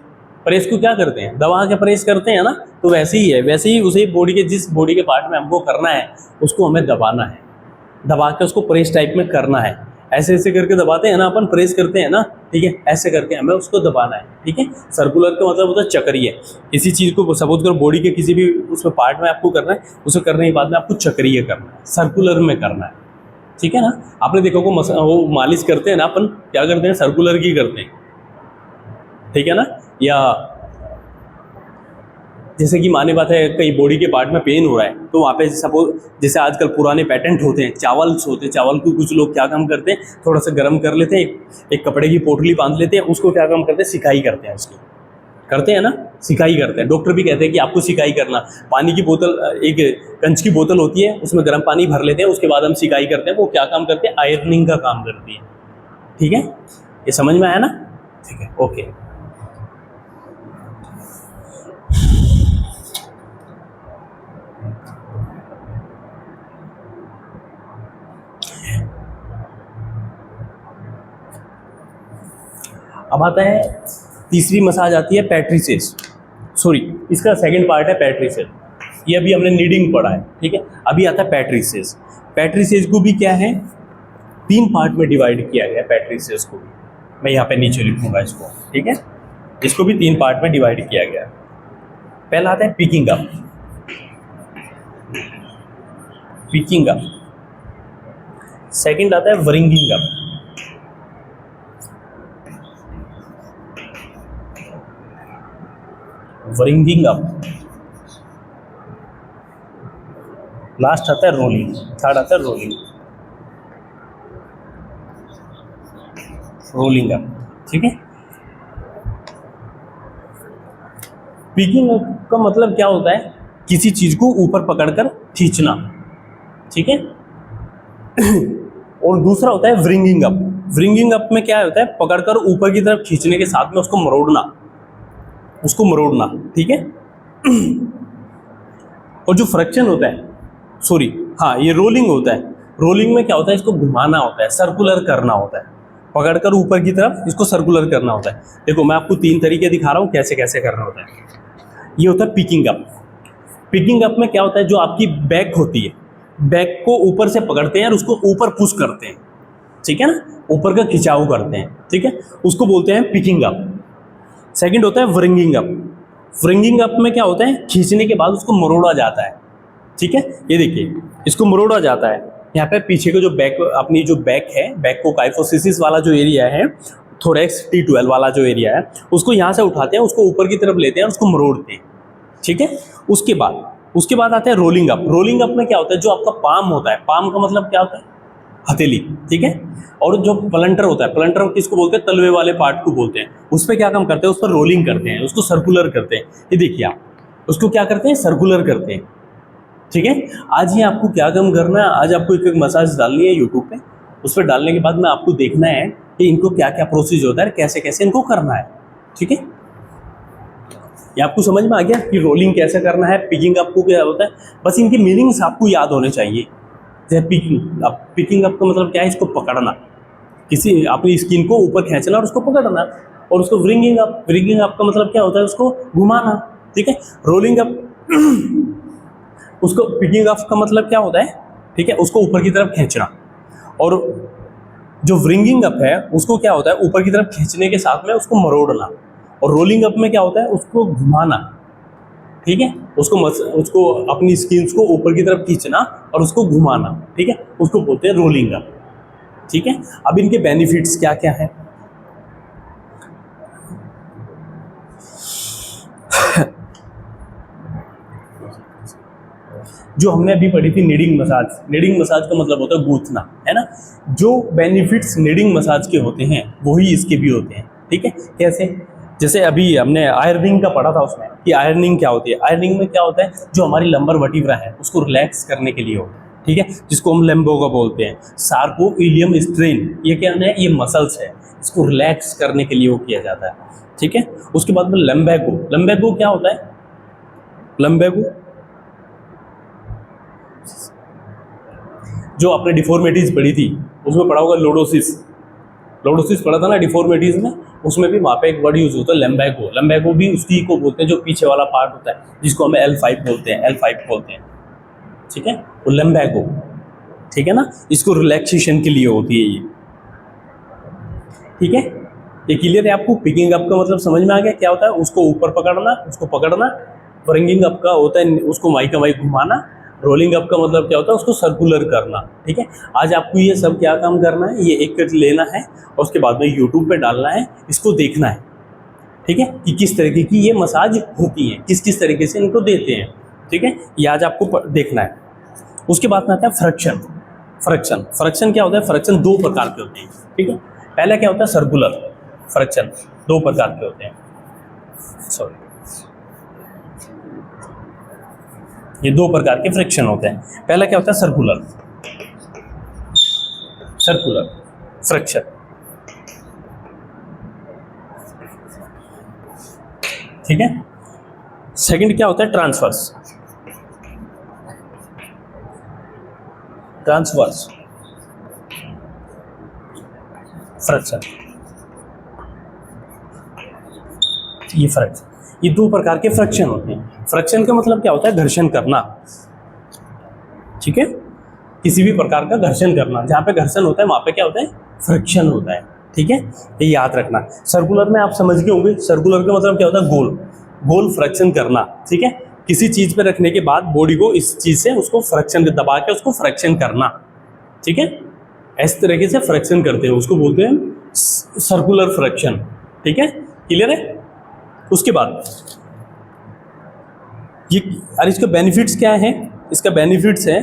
प्रेस को क्या करते हैं, दबा के प्रेस करते हैं ना, तो वैसे ही है, वैसे ही उसे बॉडी के जिस बॉडी के पार्ट में हमको करना है उसको हमें दबाना है, दबा के उसको प्रेस टाइप में करना है। ऐसे ऐसे करके दबाते हैं ना अपन, प्रेस करते हैं ना, ठीक है, ऐसे करके हमें उसको दबाना है, ठीक है। सर्कुलर का मतलब होता है चक्रीय। किसी चीज़ को सपोज करो बॉडी के किसी भी उसमें पार्ट में आपको करना है, उसे करने के बाद में आपको चक्रीय करना है, सर्कुलर में करना है, ठीक है ना। आपने देखा को वो मालिश करते हैं ना अपन, क्या करते हैं, सर्कुलर की करते हैं, ठीक है ना। या जैसे कि माने बात है कहीं बॉडी के पार्ट में पेन हो रहा है, तो वहाँ पे सपोज जैसे आजकल पुराने पेटेंट होते हैं, चावल्स होते हैं, चावल को कुछ लोग क्या काम करते हैं, थोड़ा सा गर्म कर लेते हैं, एक कपड़े की पोटली बांध लेते हैं, उसको क्या काम करते हैं, सिकाई करते हैं, उसकी करते हैं ना, सिकाई करते हैं। डॉक्टर भी कहते हैं कि आपको सिकाई करना, पानी की बोतल, एक कंच की बोतल होती है, उसमें गर्म पानी भर लेते हैं, उसके बाद हम सिकाई करते हैं, वो क्या काम करते हैं, आयरनिंग का काम करती है, ठीक है। ये समझ में आया ना, ठीक है, ओके। अब आता है तीसरी मसाज आती है पैट्रिसेस, सॉरी इसका सेकंड पार्ट है पैट्रिसेस, ये अभी हमने नीडिंग पढ़ा है, ठीक है। अभी आता है पैट्रिसेस। पैट्रिसेस को भी क्या है, 3 पार्ट में डिवाइड किया गया है पैट्रिसेस को भी, मैं यहाँ पे नीचे लिखूंगा इसको, ठीक है। इसको भी 3 पार्ट में डिवाइड किया गया है। पहला आता है picking up, picking up. Second आता है wringing up, wringing up. Last आता है रोलिंग, थर्ड आता है रोलिंग, रोलिंग अप, ठीक है। पिकिंग अप का मतलब क्या होता है, किसी चीज को ऊपर पकड़कर खींचना, ठीक है। और दूसरा होता है व्रिंगिंग अप। व्रिंगिंग अप में क्या होता है, पकड़कर ऊपर की तरफ खींचने के साथ में उसको मरोड़ना, उसको मरोड़ना, ठीक है। और जो फ्रैक्शन होता है, सॉरी हाँ, ये रोलिंग होता है। रोलिंग में क्या होता है, इसको घुमाना होता है, सर्कुलर करना होता है, पकड़कर ऊपर की तरफ इसको सर्कुलर करना होता है। देखो मैं आपको 3 तरीके दिखा रहा हूँ कैसे कैसे करना होता है। ये होता है पिकिंग अप। पिकिंग अप में क्या होता है, जो आपकी बैक होती है, बैक को ऊपर से पकड़ते हैं और उसको ऊपर पुश करते हैं, ठीक है ना, ऊपर का खिंचाव करते हैं, ठीक है, उसको बोलते हैं पिकिंग अप। सेकंड होता है व्रिंगिंग अप। व्रिंगिंग अप में क्या होता है, खींचने के बाद उसको मरोड़ा जाता है, ठीक है। ये देखिए इसको मरोड़ा जाता है, यहाँ पे पीछे का जो बैक, अपनी जो बैक है, बैक को काइफोसिस वाला जो एरिया है, थोरेक्स T12 वाला जो एरिया है, उसको यहाँ से उठाते हैं, उसको ऊपर की तरफ लेते हैं और उसको मरोड़ते हैं, ठीक है। उसके बाद आता है रोलिंग अप। रोलिंग अप में क्या होता है, जो आपका पाम होता है, पाम का मतलब क्या होता है, हथेली, ठीक है। और जो प्लंटर होता है, प्लंटर किसको बोलते हैं, तलवे वाले पार्ट को बोलते हैं। उस पर क्या काम करते हैं, उस पर रोलिंग करते हैं, उसको सर्कुलर करते हैं। ये देखिए आप, उसको क्या करते हैं, सर्कुलर करते हैं, ठीक है। आज ये आपको क्या काम करना है, आज आपको एक मसाज डालनी है यूट्यूब पे, उस पर डालने के बाद में आपको देखना है कि इनको क्या क्या प्रोसीजर होता है, कैसे कैसे इनको करना है। ठीक है, ये आपको समझ में आ गया कि रोलिंग कैसे करना है, पिकिंग अप को क्या होता है। बस इनकी मीनिंग्स आपको याद होने चाहिए। जैसे पिकिंग अप का मतलब क्या है, इसको पकड़ना, किसी अपनी स्किन को ऊपर खींचना और उसको पकड़ना। और उसको व्रिंगिंग अप का मतलब क्या होता है, उसको घुमाना। ठीक है, रोलिंग अप उसको पिकिंग अप का मतलब क्या होता है, ठीक है, उसको ऊपर की तरफ खींचना। और जो व्रिंगिंग अप है उसको क्या होता है, ऊपर की तरफ खींचने के साथ में उसको मरोड़ना। और रोलिंग अप में क्या होता है, उसको घुमाना। ठीक है, उसको अपनी स्किन्स को ऊपर की तरफ खींचना और उसको घुमाना। ठीक है, उसको बोलते हैं रोलिंग अप। ठीक है, अब इनके बेनिफिट्स क्या क्या हैं। जो हमने अभी पढ़ी थी नीडिंग मसाज का मतलब होता है गूंथना, है ना। जो बेनिफिट्स नीडिंग मसाज के होते हैं वही इसके भी होते हैं। ठीक है, कैसे, जैसे अभी हमने आयरनिंग का पढ़ा था उसमें कि आयरनिंग क्या होती है। आयरनिंग में क्या होता है, जो हमारी लंबर वर्टिब्रा है उसको रिलैक्स करने के लिए होता है। ठीक है, जिसको हम लैम्बोगा बोलते हैं। सार्कोइलियम स्ट्रेन, ये क्या है, ये मसल्स है, इसको रिलैक्स करने के लिए वो किया जाता है। ठीक है, उसके बाद में लंबैगो क्या होता है, लंबैगो जो आपने डिफॉर्मिटीज पढ़ी थी उसमें पढ़ा होगा लोडोसिस पढ़ा था ना डिफॉर्मिटीज में, उसमें भी वहाँ पे एक वर्ड यूज होता है लंबैगो भी उसी को बोलते हैं जो पीछे वाला पार्ट होता है, जिसको हमें L5 बोलते हैं। ठीक है, वो लंबैगो। ठीक है ना, इसको रिलैक्सेशन के लिए होती है ये। ठीक है, ये क्लियर है आपको। पिकिंग अप का मतलब समझ में आ गया क्या होता है, उसको ऊपर पकड़ना, उसको पकड़ना। व्रिंगिंग अप का होता है उसको माई का माई घुमाना। रोलिंग अप का मतलब क्या होता है, उसको सर्कुलर करना। ठीक है, आज आपको ये सब क्या काम करना है, ये एक लेना है और उसके बाद में यूट्यूब पे डालना है, इसको देखना है। ठीक है, कि किस तरीके की ये मसाज होती है, किस किस तरीके से इनको देते हैं। ठीक है, ये आज आपको देखना है। उसके बाद में आता है फ्रैक्शन क्या होता है, फ्रैक्शन दो प्रकार के होते हैं। ठीक है, पहला क्या होता है, सर्कुलर फ्रैक्शन, दो प्रकार के होते हैं। सॉरी, ये दो प्रकार के फ्रिक्शन होते हैं। पहला क्या होता है, सर्कुलर फ्रिक्शन। ठीक है, सेकंड क्या होता है, ट्रांसवर्स फ्रिक्शन। ये फ्रिक्शन, ये दो प्रकार के फ्रिक्शन होते हैं। फ्रिक्शन का मतलब क्या होता है, घर्षण करना। ठीक है, किसी भी प्रकार का घर्षण करना, जहाँ पे घर्षण होता है वहाँ पे क्या होता है, फ्रिक्शन होता है। ठीक है, ये याद रखना। सर्कुलर में आप समझ गए होंगे, सर्कुलर का मतलब क्या होता है, गोल फ्रिक्शन करना। ठीक है, किसी चीज़ पे रखने के बाद बॉडी को इस चीज़ से उसको फ्रिक्शन दबा के उसको फ्रिक्शन करना। ठीक है, इस तरीके से फ्रिक्शन करते हैं, उसको बोलते हैं सर्कुलर फ्रिक्शन। ठीक है, क्लियर है। उसके बाद ये, और इसका बेनिफिट्स क्या है, इसका बेनिफिट्स है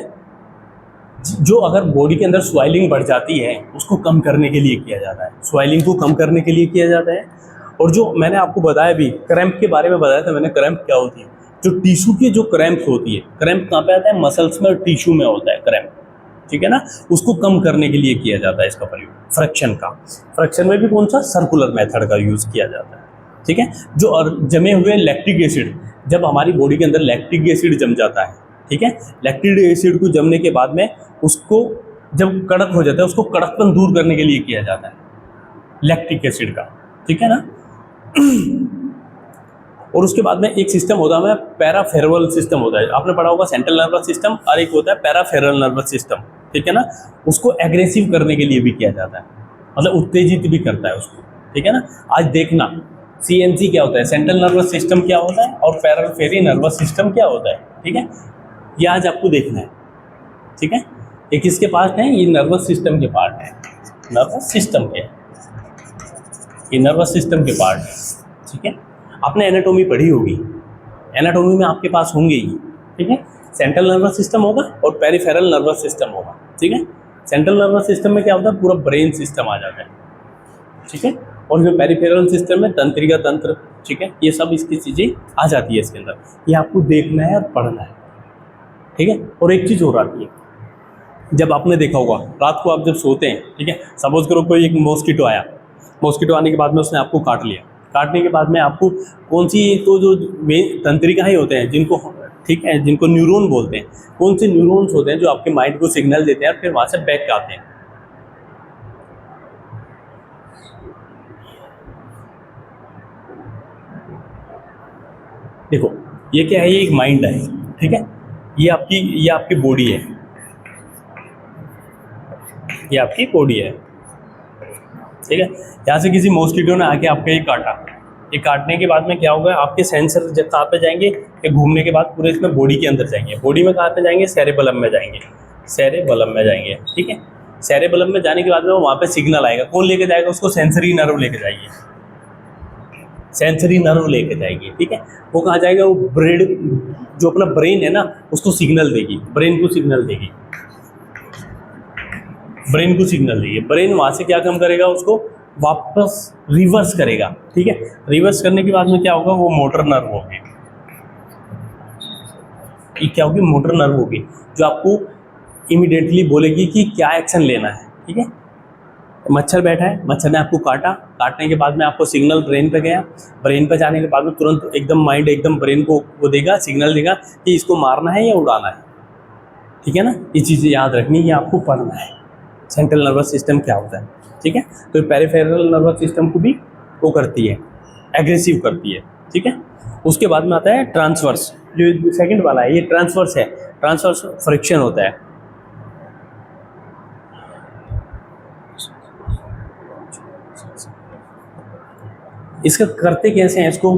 जो अगर बॉडी के अंदर स्वेलिंग बढ़ जाती है उसको कम करने के लिए किया जाता है, स्वेलिंग को कम करने के लिए किया जाता है। और जो मैंने आपको बताया भी, क्रैम्प के बारे में बताया था मैंने, क्रैम्प क्या होती है, जो टिश्यू की जो क्रैम्प होती है, क्रैम्प कहाँ पे आता है, मसल्स में और टिश्यू में होता है क्रैम्प। ठीक है ना, उसको कम करने के लिए किया जाता है इसका प्रयोग, फ्रैक्शन का। फ्रैक्शन में भी कौन सा, सर्कुलर मेथड का यूज़ किया जाता है। ठीक है, जो जमे हुए लैक्टिक एसिड, जब हमारी बॉडी के अंदर लैक्टिक एसिड जम जाता है, ठीक है, लैक्टिक एसिड को जमने के बाद में उसको जब कड़क हो जाता है, उसको कड़कपन दूर करने के लिए किया जाता है लैक्टिक एसिड का। ठीक है ना। और उसके बाद में एक सिस्टम होता है, पैराफेरल सिस्टम होता है, आपने पढ़ा होगा सेंट्रल नर्वस सिस्टम, और एक होता है पैराफेरल नर्वस सिस्टम। ठीक है ना, उसको एग्रेसिव करने के लिए भी किया जाता है, मतलब उत्तेजित भी करता है उसको। ठीक है ना, आज देखना CNC क्या होता है, सेंट्रल नर्वस सिस्टम क्या होता है, और पैराफेरल नर्वस सिस्टम क्या होता है। ठीक है, ये आज आपको देखना है। ठीक है, ये किसके पार्ट है, ये नर्वस सिस्टम के पार्ट है, नर्वस सिस्टम के, ये नर्वस सिस्टम के पार्ट है। ठीक है, आपने एनाटॉमी पढ़ी होगी, एनाटॉमी में आपके पास होंगे ही। ठीक है, सेंट्रल नर्वस सिस्टम होगा और पेरिफेरल नर्वस सिस्टम होगा। ठीक है, सेंट्रल नर्वस सिस्टम में क्या होता है, पूरा ब्रेन सिस्टम आ जाता है। ठीक है, और जो पेरिफेरल सिस्टम में तंत्रिका तंत्र, ठीक है, ये सब इसकी चीज़ें आ जाती है इसके अंदर, ये आपको देखना है और पढ़ना है। ठीक है, और एक चीज़ और आती है, जब आपने देखा होगा रात को आप जब सोते हैं, ठीक है, सपोज करो कोई एक मॉस्किटो आया, मॉस्किटो आने के बाद में उसने आपको काट लिया, काटने के बाद में आपको कौन सी तो जो वे तंत्रिकाएँ होते हैं जिनको, ठीक है, जिनको न्यूरॉन बोलते हैं, कौन से न्यूरॉन्स होते हैं जो आपके माइंड को सिग्नल देते हैं और फिर वहाँ से बैक आते हैं? देखो ये क्या है, ये एक माइंड है, ठीक है, ये आपकी बॉडी है, ये आपकी बॉडी है, ठीक है। यहाँ से किसी मॉस्किटो ने आके आपका ये काटा, ये काटने के बाद में क्या होगा, आपके सेंसर जब कहाँ पे जाएंगे, ये घूमने के बाद पूरे इसमें बॉडी के अंदर जाएंगे, बॉडी में कहाँ पे जाएंगे, सेरेबेलम में जाएंगे, सेरेबेलम में जाएंगे, ठीक है। सेरेबेलम में जाने के बाद में वहाँ पे सिग्नल आएगा, कौन लेके जाएगा उसको, सेंसरी नर्व लेके जाएगी, सेंसरी नर्व लेके जाएगी, ठीक है। वो कहाँ जाएगा, वो ब्रेन, जो अपना ब्रेन है ना उसको सिग्नल देगी, ब्रेन को सिग्नल देगी, ब्रेन को सिग्नल देगी, ब्रेन वहाँ से क्या काम करेगा, उसको वापस रिवर्स करेगा, ठीक है। रिवर्स करने के बाद में क्या होगा, वो मोटर नर्व होगी, ये क्या होगी, मोटर नर्व होगी, जो आपको इमीडिएटली बोलेगी कि क्या एक्शन लेना है, ठीक है। मच्छर बैठा है, मच्छर ने आपको काटा, काटने के बाद में आपको सिग्नल ब्रेन पे गया, ब्रेन पे जाने के बाद में तुरंत एकदम माइंड एकदम ब्रेन को वो देगा, सिग्नल देगा कि इसको मारना है या उड़ाना है, ठीक है ना। ये चीज़ें याद रखनी है, आपको पढ़ना है सेंट्रल नर्वस सिस्टम क्या होता है, ठीक है। तो पेरिफेरल नर्वस सिस्टम को भी वो करती है, एग्रेसिव करती है, ठीक है। उसके बाद में आता है ट्रांसवर्स, जो सेकंड वाला है ये ट्रांसवर्स है, ट्रांसवर्स फ्रिक्शन होता है। इसका करते कैसे हैं इसको,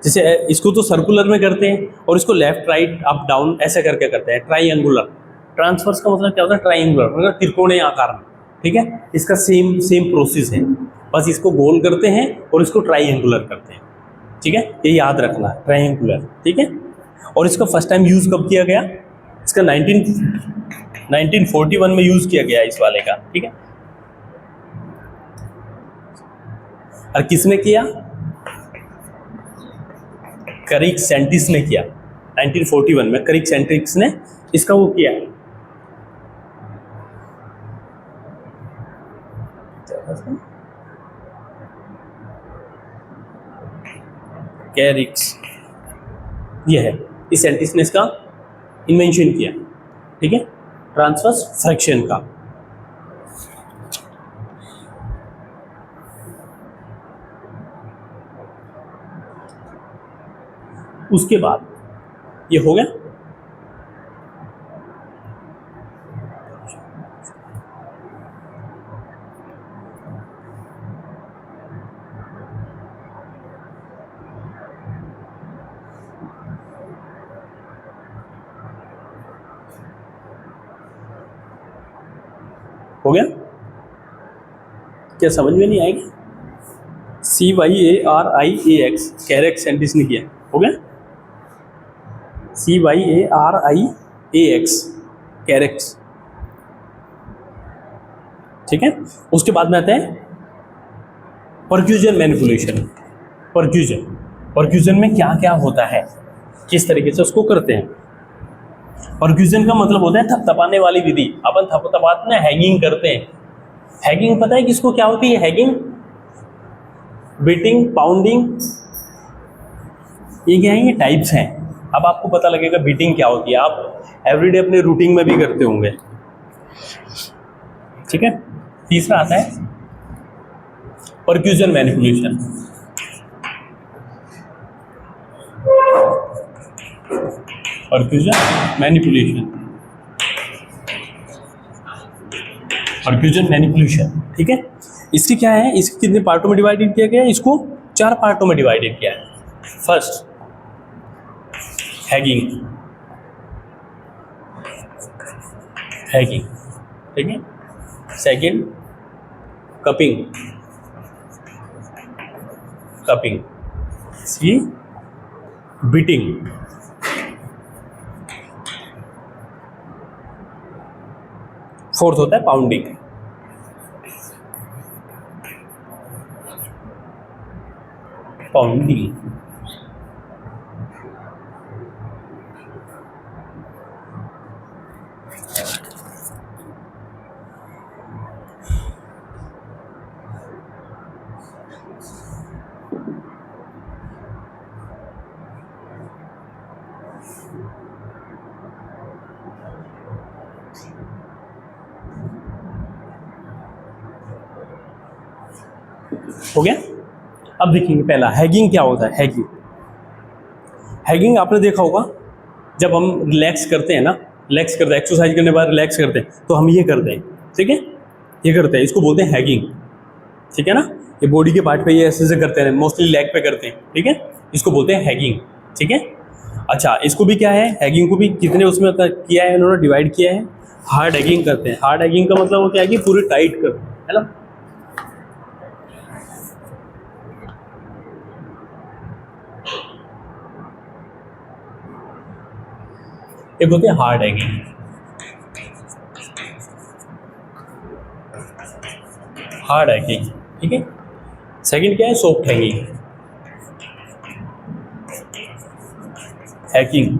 जैसे इसको तो सर्कुलर में करते हैं और इसको लेफ्ट राइट अप डाउन ऐसे करके करते हैं, ट्राइंगुलर। ट्रांसवर्स का मतलब क्या होता है, ट्राइंगुलर मतलब त्रिकोणीय आकार में, ठीक है। इसका सेम प्रोसेस है, बस इसको गोल करते हैं और इसको ट्राइंगुलर करते हैं, ठीक है। ये याद रखना है, ट्राइंगुलर, ठीक है। और इसका फर्स्ट टाइम यूज़ कब किया गया, इसका 1941 में यूज़ किया गया इस वाले का, ठीक है। और किसने किया, करिक सेंटिस ने किया, 1941 में करिक सेंटिस ने इसका वो किया। कैरिक्स ये है, इस सेंटिस ने इसका इन्वेंशन किया, ठीक है, ट्रांसवर्स फ्रिक्शन का। उसके बाद ये हो गया, हो गया क्या, समझ में नहीं आएगा। CYARIAX कैरेक्स सेंटिस ने किया, हो गया। CYARIAX कैरेक्स, ठीक है। उसके बाद में आता है परक्यूजन मैनिपुलेशन। परक्यूजन में क्या क्या होता है, किस तरीके से उसको करते हैं। परक्यूजन का मतलब होता है थपथपाने वाली विधि। अपन थपथपाते हैं, हैगिंग करते हैं। हैगिंग पता है किसको क्या होती है, हैगिंग, बीटिंग, पाउंडिंग, ये क्या है, ये टाइप्स हैं। अब आपको पता लगेगा बीटिंग क्या होती है, आप एवरीडे अपने रूटीन में भी करते होंगे, ठीक है। तीसरा आता है परक्यूजन मैनिपुलेशन। परक्यूजन मैनिपुलेशन, ठीक है। इसकी क्या है, इसके कितने पार्टों में डिवाइडेड किया गया है, इसको 4 पार्टों में डिवाइडेड किया है। फर्स्ट हैगिंग, ठीक है। सेकंड कपिंग, सी बीटिंग, फोर्थ होता है पाउंडिंग। हो गया। अब देखेंगे पहला हैगिंग क्या होता है। हैगिंग, हैगिंग आपने देखा होगा जब हम रिलैक्स करते हैं ना, रिलैक्स करते हैं, एक्सरसाइज करने के बाद रिलैक्स करते हैं तो हम ये करते हैं, ठीक है, ये करते हैं, इसको बोलते हैं हैगिंग, ठीक है ना। ये बॉडी के पार्ट पे ये ऐसे ऐसे करते हैं, मोस्टली लेग पे करते हैं, ठीक है, इसको बोलते हैं हैगिंग, ठीक है। अच्छा, इसको भी क्या है, हैगिंग को भी कितने उसमें किया है इन्होंने, डिवाइड किया है। हार्ड हैगिंग करते हैं। हार्ड हैगिंग का मतलब वो क्या है कि पूरी टाइट करते हैं, है ना। एक होते हैं हार्ड हैगिंग, हार्ड हैगिंग, ठीक है। सेकंड क्या है, सॉफ्ट हैगिंग, हैगिंग।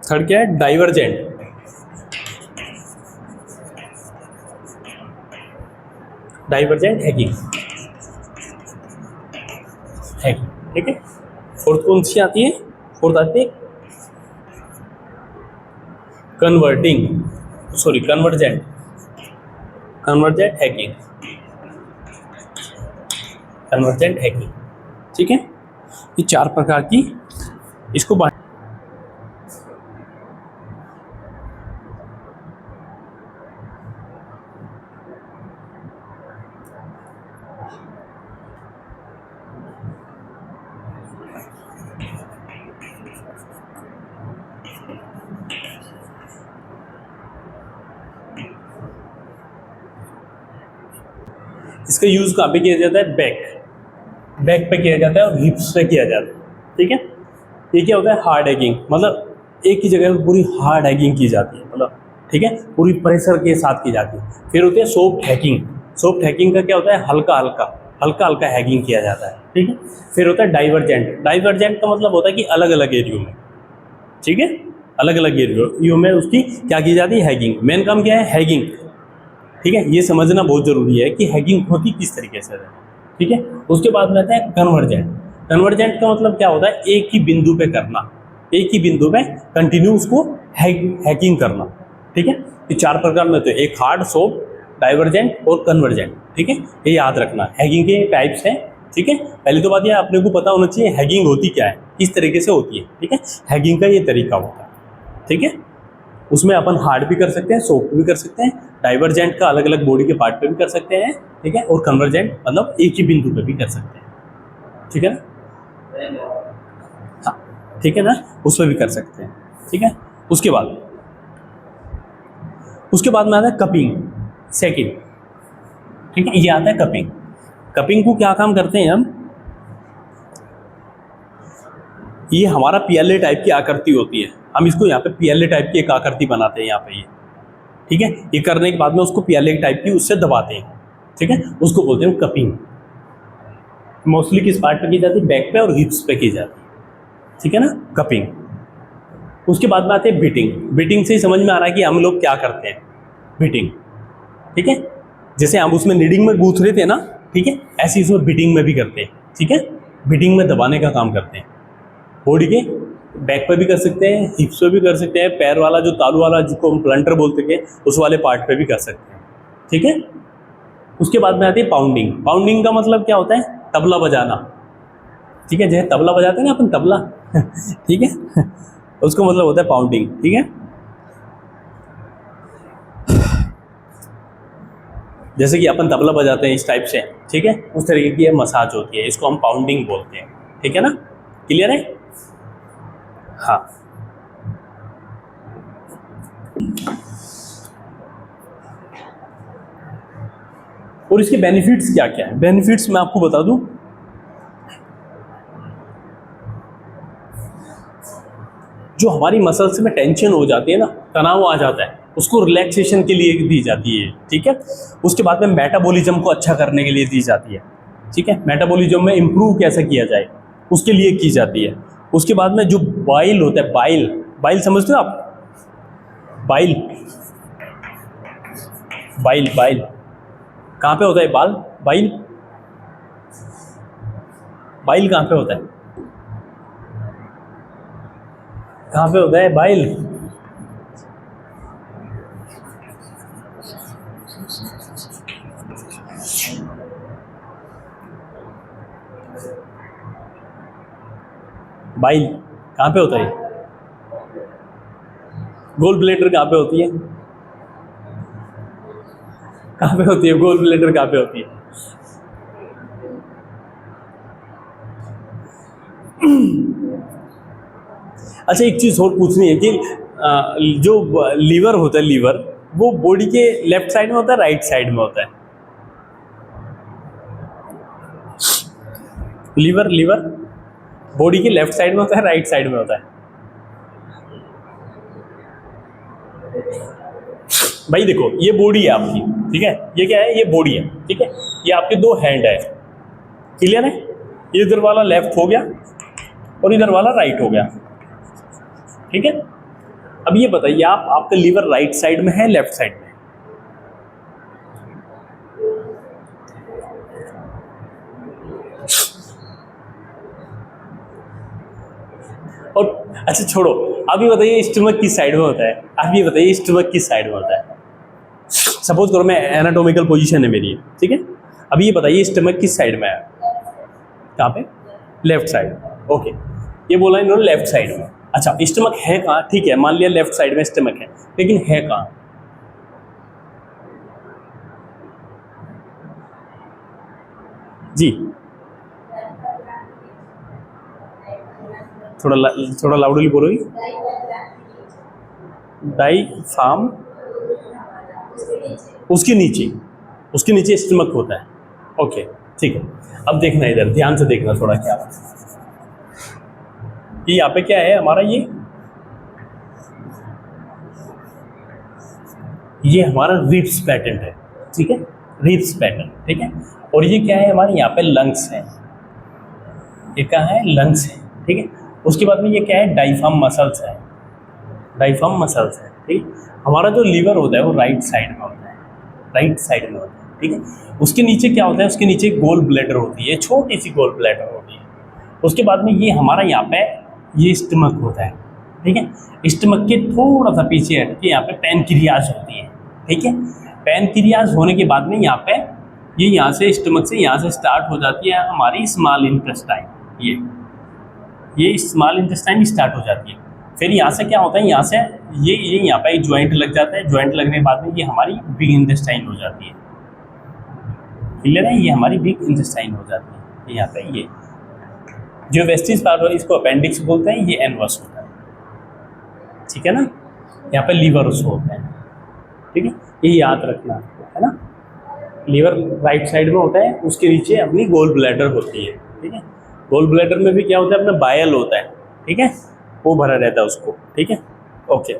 थर्ड क्या है, डाइवर्जेंट, डाइवर्जेंट हैगिंग, हैगिंग, ठीक है। फोर्थ कौन सी आती है, फोर्थ आती है converting, sorry convergent, convergent hanging, convergent hanging, ठीक है। ये चार प्रकार की इसको बांट। इसका यूज कहाँ पे किया जाता है, बैक, बैक पे किया जाता है और हिप्स पे किया जाता है, ठीक है। ये क्या होता है, हार्ड हैगिंग, मतलब एक ही जगह पर पूरी हार्ड हैगिंग की जाती है, मतलब ठीक है, पूरी प्रेशर के साथ की जाती है। फिर होती है सॉफ्ट हैगिंग, सॉफ्ट हैगिंग का क्या होता है, हल्का हल्का, हल्का हल्का हैगिंग किया जाता है, ठीक है। फिर होता है डाइवर्जेंट, डाइवर्जेंट का मतलब होता है कि अलग अलग एरियो में, ठीक है, अलग अलग एरियो में उसकी क्या की जाती है, हैगिंग। मेन काम क्या है, हैगिंग, ठीक है। ये समझना बहुत जरूरी है कि हैगिंग होती किस तरीके से है, ठीक है। उसके बाद में आता है कन्वर्जेंट, कन्वर्जेंट का मतलब क्या होता है, एक ही बिंदु पे करना, एक ही बिंदु पे कंटिन्यू उसको हैगिंग करना, ठीक है। ये चार प्रकार में होते हैं, एक हार्ड, सॉफ्ट, डाइवर्जेंट और कन्वर्जेंट, ठीक है। ये याद रखना, हैगिंग के टाइप्स हैं, ठीक है। पहली तो बात यह अपने को पता होना चाहिए हैगिंग होती क्या है, किस तरीके से होती है, ठीक है। हैगिंग का ये तरीका होता है, ठीक है। उसमें अपन हार्ड भी कर सकते हैं, सॉफ्ट भी कर सकते हैं, डाइवर्जेंट का अलग अलग बॉडी के पार्ट पे भी कर सकते हैं, ठीक है, और कन्वर्जेंट मतलब एक ही बिंदु पे भी कर सकते हैं, ठीक है ना। हाँ, ठीक है ना, उस पर भी कर सकते हैं, ठीक है। उसके बाद में आता है कपिंग, सेकंड, ठीक है। ये आता है कपिंग, कपिंग को क्या काम करते हैं हम, ये हमारा पियाले टाइप की आकृति होती है, हम इसको यहाँ पे पियाले टाइप की एक आकृति बनाते हैं यहाँ पे, ये ठीक है। ये करने के बाद में उसको पियाले टाइप की उससे दबाते हैं, ठीक है, उसको बोलते हैं कपिंग। मोस्टली किस पार्ट पे की जाती है, बैक पे और हिप्स पे की जाती है, ठीक है ना, कपिंग। उसके बाद में आते हैं बीटिंग, बीटिंग से ही समझ में आ रहा है कि हम लोग क्या करते हैं, बीटिंग, ठीक है। जैसे हम उसमें नीडिंग में गूंथ रहे थे ना, ठीक है, ऐसे इसमें बीटिंग में भी करते हैं, ठीक है। बीटिंग में दबाने का काम करते हैं, बॉडी के बैक पे भी कर सकते हैं, हिप्स पे भी कर सकते हैं, पैर वाला जो तालू वाला जिसको हम प्लंटर बोलते थे उस वाले पार्ट पे भी कर सकते हैं, ठीक है। उसके बाद में आती है पाउंडिंग, पाउंडिंग का मतलब क्या होता है, तबला बजाना, ठीक है, जैसे तबला बजाते हैं ना अपन, तबला ठीक है, उसको मतलब होता है पाउंडिंग, ठीक है। जैसे कि अपन तबला बजाते हैं इस टाइप से, ठीक है, उस तरीके की मसाज होती है, इसको हम पाउंडिंग बोलते हैं, ठीक है ना, क्लियर है। हाँ, और इसके बेनिफिट्स क्या क्या है, बेनिफिट्स मैं आपको बता दूं। जो हमारी मसल्स में टेंशन हो जाती है ना, तनाव आ जाता है, उसको रिलैक्सेशन के लिए दी जाती है, ठीक है। उसके बाद में मेटाबॉलिज्म को अच्छा करने के लिए दी जाती है, ठीक है, मेटाबॉलिज्म में इंप्रूव कैसे किया जाए उसके लिए की जाती है। उसके बाद में जो बाइल होता है, बाइल, बाइल समझते हो आप, बाइल, बाइल, बाइल कहाँ पे होता है, बाल, बाइल, बाइल कहाँ पे होता है, कहाँ पे होता है बाइल, बाइल कहाँ पे होता है? गोल ब्लेडर कहाँ पे होती है? कहाँ पे होती है गोल ब्लेडर, कहाँ पे होती है? अच्छा, एक चीज और पूछनी है कि जो लीवर होता है, लीवर वो बॉडी के लेफ्ट साइड में होता है, राइट साइड में होता है? लीवर, लीवर बॉडी के लेफ्ट साइड में होता है, राइट साइड में होता है? भाई देखो, ये बॉडी है आपकी, ठीक है, ये क्या है? ये बॉडी है, ठीक है, ये आपके दो हैंड है, क्लियर है? इधर वाला लेफ्ट हो गया और इधर वाला राइट हो गया, ठीक है। अब ये बताइए आप, आपका लीवर राइट साइड में है, लेफ्ट साइड में? और अच्छा छोड़ो, अब ये बताइए स्टमक किस साइड में होता है? आप ये बताइए स्टमक किस साइड में होता है? सपोज करो मैं एनाटॉमिकल पोजीशन है मेरी, ठीक है, अभी ये बताइए स्टमक किस साइड में है? कहाँ पे? Left side, okay. ये बोला इन्होंने लेफ्ट साइड में। अच्छा, स्टमक है कहाँ? ठीक है, मान लिया लेफ्ट साइड में स्टमक है, लेकिन है कहाँ? जी, थोड़ा लाउडली बोलोगी। डायफ्राम, उसके नीचे, उसके नीचे स्टमक होता है, ओके ठीक है। अब देखना इधर, ध्यान से देखना थोड़ा, क्या ये यहाँ पे क्या है हमारा? ये हमारा रिब्स पैटर्न है, ठीक है, रिब्स पैटर्न, ठीक है। और ये क्या है हमारे? यहाँ पे लंग्स है, ये क्या है? लंग्स है, ठीक है। उसके बाद में ये क्या है? डायफ्राम मसल्स है, डायफ्राम मसल्स है, ठीक है। हमारा जो लीवर होता है वो राइट साइड में होता है, राइट साइड में होता है, ठीक है। उसके नीचे क्या होता है? उसके नीचे गोल ब्लैडर होती है, छोटी सी गोल ब्लैडर होती है। उसके बाद में ये हमारा यहाँ पे ये स्टमक होता है, ठीक है। स्टमक के थोड़ा सा पीछे हट के यहाँ पे पैनक्रियाज होती है, ठीक है। पैनक्रियाज होने के बाद में यहाँ पे ये यहाँ से स्टमक से यहाँ से स्टार्ट हो जाती है हमारी स्मॉल इंटेस्टाइन, ये स्मॉल इंटेस्टाइन स्टार्ट हो जाती है। फिर यहाँ से क्या होता है? यहाँ से ये यहाँ पे एक ज्वाइंट लग जाता है, ज्वाइंट लगने के बाद में ये हमारी बिग इंटेस्टाइन हो जाती है, क्लियर है? ये हमारी बिग इंटेस्टाइन हो जाती है। यहाँ पे ये जो वेस्टिज पार्ट है इसको अपेंडिक्स बोलते हैं, ये एनवस होता है, ठीक है ना। यहाँ पे लीवर उसको होता है, ठीक है, ये याद रखना है ना। लीवर राइट साइड में होता है, उसके नीचे अपनी गोल ब्लैडर होती है, ठीक है। गोल ब्लैडर में भी क्या होता है? अपना बायल होता है, ठीक है, वो भरा रहता है उसको, ठीक है, ओके।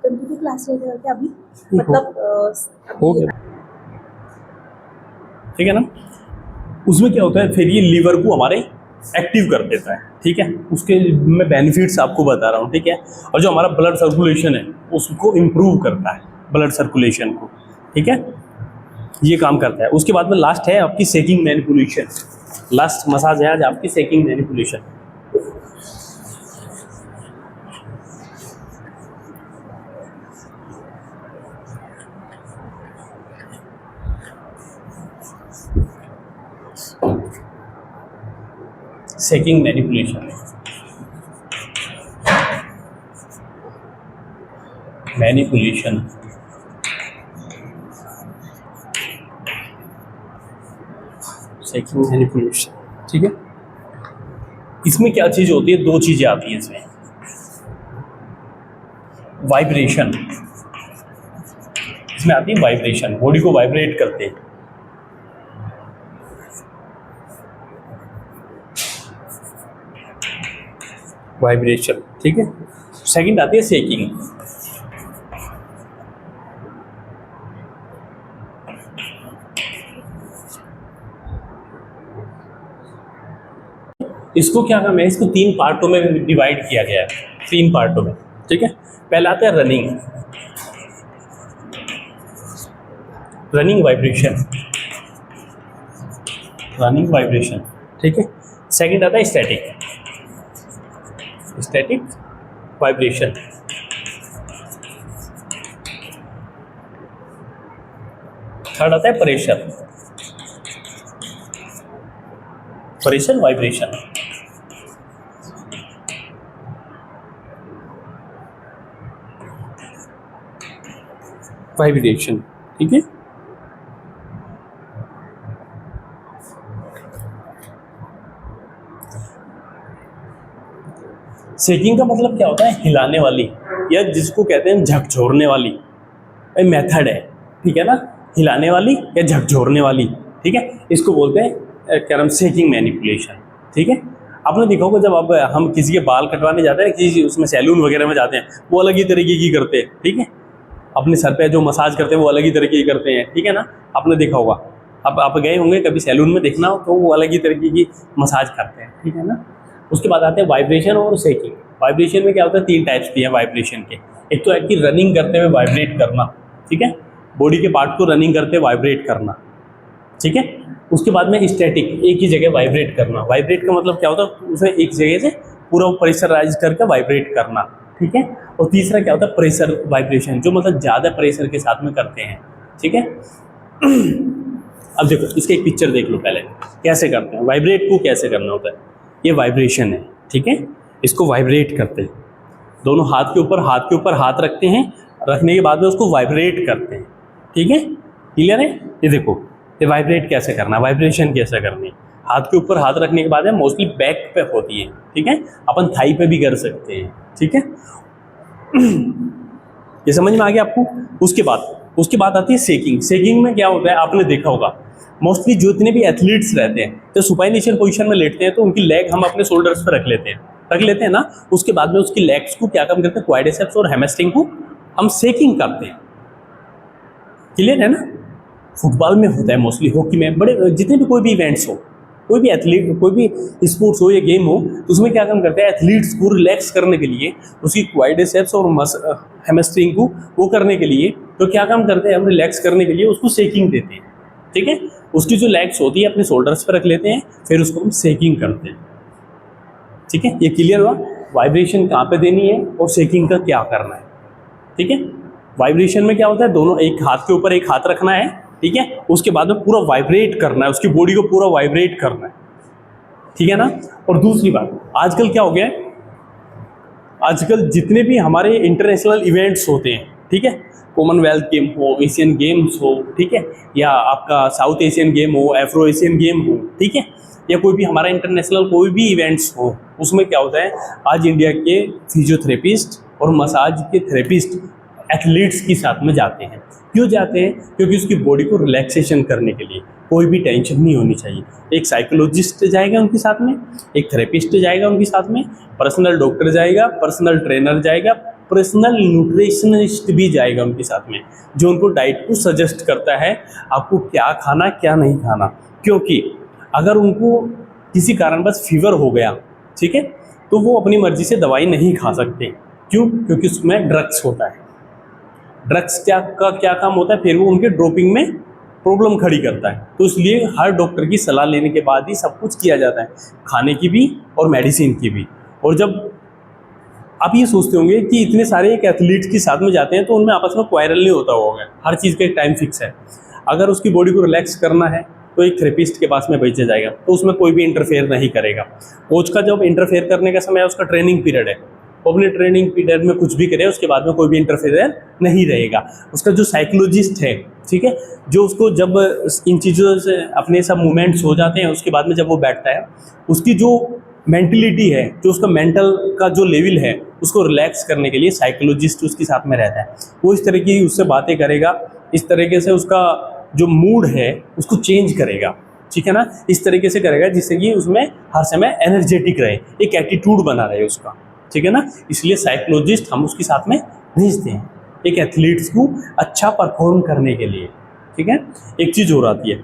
कंटिन्यू क्लास ले रहे हो क्या अभी? मतलब हो गया, ठीक है ना। उसमें क्या होता है? फिर ये लीवर को हमारे एक्टिव कर देता है, ठीक है। उसके मैं बेनिफिट्स आपको बता रहा हूँ, ठीक है। और जो हमारा ब्लड सर्कुलेशन है उसको इम्प्रूव करता है, ब्लड सर्कुलेशन को, ठीक है, ये काम करता है। उसके बाद में लास्ट है आपकी सेकिंग मैनिपुलेशन, लास्ट मसाज है आज आपकी सेकिंग मैनिपुलेशन। सेकिंग मैनिपुलेशन, मैनिपुलेशन, सेकिंग मैनिपुलेशन, ठीक है। इसमें क्या चीज होती है? दो चीजें आती हैं इसमें, वाइब्रेशन, इसमें आती है वाइब्रेशन, बॉडी को वाइब्रेट करते हैं, वाइब्रेशन, ठीक है। सेकंड आती है सेकिंग, इसको क्या नाम है? इसको 3 पार्टों में डिवाइड किया गया है, 3 पार्टों में, ठीक है। पहला आता है running, running vibration, running vibration, ठीक है। सेकंड आता है स्टैटिक, स्टैटिक वाइब्रेशन। थर्ड आता है प्रेशर, प्रेशर वाइब्रेशन। वाइब्रेशन, ठीक है। शेकिंग का मतलब क्या होता है? हिलाने वाली, या जिसको कहते हैं झकझोरने वाली मेथड है, ठीक है ना। हिलाने वाली या झकझोरने वाली, ठीक है, इसको बोलते हैं क्या नाम, शेकिंग मैनिपुलेशन, ठीक है। आपने देखा होगा जब अब हम किसी के बाल कटवाने जाते हैं, किसी उसमें सैलून वगैरह में जाते हैं, वो अलग ही तरीके की करते हैं, ठीक है। अपने सर पे जो मसाज करते हैं वो अलग ही तरीके की करते हैं, ठीक है ना। आपने देखा होगा, अब आप गए होंगे कभी सैलून में, देखना हो तो वो अलग ही तरीके की मसाज करते हैं, ठीक है ना। उसके बाद आते हैं वाइब्रेशन और शेकिंग। वाइब्रेशन में क्या होता है? 3 टाइप्स की है वाइब्रेशन के। एक तो है कि रनिंग करते हुए वाइब्रेट करना, ठीक है, बॉडी के पार्ट को रनिंग करते हुए वाइब्रेट करना, ठीक है। उसके बाद में स्टैटिक, एक ही जगह वाइब्रेट करना। वाइब्रेट का मतलब क्या होता है? उसे एक जगह से पूरा प्रेशराइज करके वाइब्रेट करना, ठीक है। और तीसरा क्या होता है? प्रेशर वाइब्रेशन, जो मतलब ज़्यादा प्रेशर के साथ में करते हैं, ठीक है। अब देखो इसके एक पिक्चर देख लो पहले, कैसे करते हैं वाइब्रेट को, कैसे करना होता है। ये वाइब्रेशन है, ठीक है, इसको वाइब्रेट करते हैं। दोनों हाथ के ऊपर हाथ रखते हैं, रखने के बाद में उसको वाइब्रेट करते हैं, ठीक है। क्लियर है? ये देखो, ये वाइब्रेट कैसे करना है, वाइब्रेशन कैसे करनी है। हाथ के ऊपर हाथ रखने के बाद में मोस्टली बैक पे होती है, ठीक है, अपन थाई पे भी कर सकते हैं, ठीक है। ये समझ में आ गया आपको? उसके बाद आती है शेकिंग। शेकिंग में क्या होता है? आपने देखा होगा मोस्टली जो इतने भी एथलीट्स रहते हैं तो सुपाइनेशन पोजीशन में लेटते हैं, तो उनकी लेग हम अपने शोल्डर्स पर रख लेते हैं ना। उसके बाद में उसकी लेग्स को क्या काम करते हैं? क्वाड्रिसेप्स और हैमस्ट्रिंग को हम शेकिंग करते हैं। क्लियर है ना? फुटबॉल में होता है मोस्टली, हॉकी में, बड़े जितने भी कोई भी इवेंट्स हो, कोई भी एथलीट, कोई भी स्पोर्ट्स हो या गेम हो, तो उसमें क्या काम करते हैं? एथलीट्स को रिलैक्स करने के लिए, उसकी क्वाड्रिसेप्स और हैमस्ट्रिंग को वो करने के लिए, तो क्या काम करते हैं? हम रिलैक्स करने के लिए उसको शेकिंग देते हैं, ठीक है। उसकी जो लेग्स होती है अपने शोल्डर्स पर रख लेते हैं, फिर उसको हम शेकिंग करते हैं, ठीक है। ये क्लियर हुआ? वाइब्रेशन कहाँ पे देनी है और शेकिंग का क्या करना है, ठीक है। वाइब्रेशन में क्या होता है? दोनों, एक हाथ के ऊपर एक हाथ रखना है, ठीक है, उसके बाद में पूरा वाइब्रेट करना है, उसकी बॉडी को पूरा वाइब्रेट करना है, ठीक है ना। और दूसरी बात, आजकल क्या हो गया है? आजकल जितने भी हमारे इंटरनेशनल इवेंट्स होते हैं, ठीक है, कॉमनवेल्थ गेम हो, एशियन गेम्स हो, ठीक है, या आपका साउथ एशियन गेम हो, एफ्रो एशियन गेम हो, ठीक है, या कोई भी हमारा इंटरनेशनल कोई भी इवेंट्स हो, उसमें क्या होता है? आज इंडिया के फिजियोथेरेपिस्ट और मसाज के थेरेपिस्ट एथलीट्स के साथ में जाते हैं। क्यों जाते हैं? क्योंकि उसकी बॉडी को रिलैक्सेशन करने के लिए, कोई भी टेंशन नहीं होनी चाहिए। एक साइकोलॉजिस्ट जाएगा उनके साथ में, एक थेरेपिस्ट जाएगा उनके साथ में, पर्सनल डॉक्टर जाएगा, पर्सनल ट्रेनर जाएगा, पर्सनल न्यूट्रिशनिस्ट भी जाएगा उनके साथ में, जो उनको डाइट को सजेस्ट करता है आपको क्या खाना क्या नहीं खाना। क्योंकि अगर उनको किसी कारणवश फीवर हो गया, ठीक है, तो वो अपनी मर्जी से दवाई नहीं खा सकते। क्यों? क्योंकि उसमें ड्रग्स होता है। ड्रग्स क्या काम होता है? फिर वो उनके ड्रोपिंग में प्रॉब्लम खड़ी करता है। तो इसलिए हर डॉक्टर की सलाह लेने के बाद ही सब कुछ किया जाता है, खाने की भी और मेडिसिन की भी। और जब आप ये सोचते होंगे कि इतने सारे एक एथलीट के साथ में जाते हैं तो उनमें आपस में क्वायरल नहीं होता होगा, हर चीज़ का एक टाइम फिक्स है। अगर उसकी बॉडी को रिलैक्स करना है तो एक थेरेपिस्ट के पास में भेजा जाएगा, तो उसमें कोई भी इंटरफेयर नहीं करेगा। कोच का जब इंटरफेयर करने का समय है, उसका ट्रेनिंग पीरियड है, वो अपने ट्रेनिंग पीरियड में कुछ भी करे, उसके बाद में कोई भी इंटरफेयर नहीं रहेगा। उसका जो साइकोलॉजिस्ट है, ठीक है, जो उसको जब इन चीज़ों से अपने सब मूवमेंट्स हो जाते हैं, उसके बाद में जब वो बैठता है, उसकी जो मेंटलिटी है, जो उसका मेंटल का जो लेवल है, उसको रिलैक्स करने के लिए साइकोलॉजिस्ट उसके साथ में रहता है। वो इस तरह की उससे बातें करेगा, इस तरीके से उसका जो मूड है उसको चेंज करेगा, ठीक है ना, इस तरीके से करेगा जिससे कि उसमें हर समय एनर्जेटिक रहे, एक एटीट्यूड बना रहे उसका, ठीक है ना। इसलिए साइकोलॉजिस्ट हम उसके साथ में भेजते हैं एक एथलीट्स को अच्छा परफॉर्म करने के लिए, ठीक है। एक चीज़ और आती है,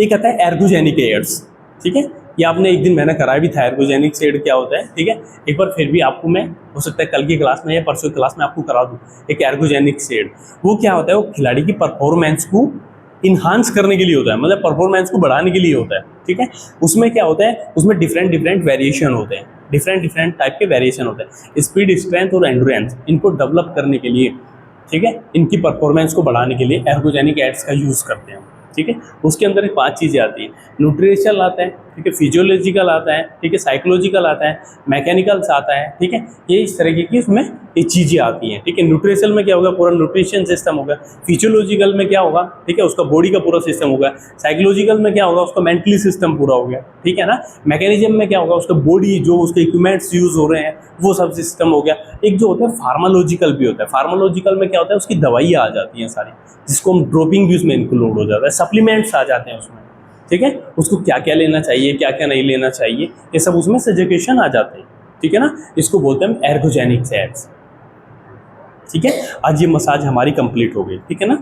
एक आता है एर्गोजेनिक एड्स, ठीक है, ये आपने एक दिन मैंने कराया भी था, एर्गोजेनिक एड क्या होता है, ठीक है। एक बार फिर भी आपको मैं, हो सकता है कल की क्लास में या परसों की क्लास में आपको करा दूँ एक एर्गोजेनिक एड। वो क्या होता है? वो खिलाड़ी की परफॉर्मेंस को इन्हांस करने के लिए होता है, मतलब परफॉर्मेंस को बढ़ाने के लिए होता है, ठीक है। उसमें क्या होता है? उसमें डिफरेंट वेरिएशन होते हैं, डिफरेंट डिफरेंट टाइप के वेरिएशन होते हैं। स्पीड, स्ट्रेंथ और एंड्योरेंस, इनको डेवलप करने के लिए, ठीक है, इनकी परफॉर्मेंस को बढ़ाने के लिए एर्गोजेनिक एड्स का यूज़ करते हैं, ठीक है। उसके अंदर 5 चीज़ें आती हैं। न्यूट्रिशनल आता है, ठीक है, फिजियोलॉजिकल आता है, ठीक है, साइकोलॉजिकल आता है, मैकेनिकल्स आता है, ठीक है। ये इस तरीके की उसमें ये चीज़ें आती हैं, ठीक है। न्यूट्रिशनल में क्या होगा, पूरा न्यूट्रिशन सिस्टम होगा। फिजियोलॉजिकल में क्या होगा, ठीक है, उसका बॉडी का पूरा सिस्टम होगा। साइकोलॉजिकल में क्या होगा, उसका मेंटली सिस्टम पूरा हो गया, ठीक है ना। मैकेनिज्म में क्या होगा, उसका बॉडी, जो उसके इक्विपमेंट्स यूज़ हो रहे हैं वो सब सिस्टम हो गया। एक जो होता है फार्मालॉजिकल भी होता है। फार्मालॉजिकल में क्या होता है, उसकी दवाइयाँ आ जाती हैं सारी, जिसको हम ड्रॉपिंग भी उसमें इंक्लूड हो जाता है, सप्लीमेंट्स आ जाते हैं उसमें, ठीक है। उसको क्या क्या लेना चाहिए, क्या क्या नहीं लेना चाहिए, ये सब उसमें सजेशन आ जाते हैं, ठीक है ना। इसको बोलते हैं हम एर्गोजेनिक एड्स, ठीक है। आज ये मसाज हमारी कंप्लीट हो गई, ठीक है ना।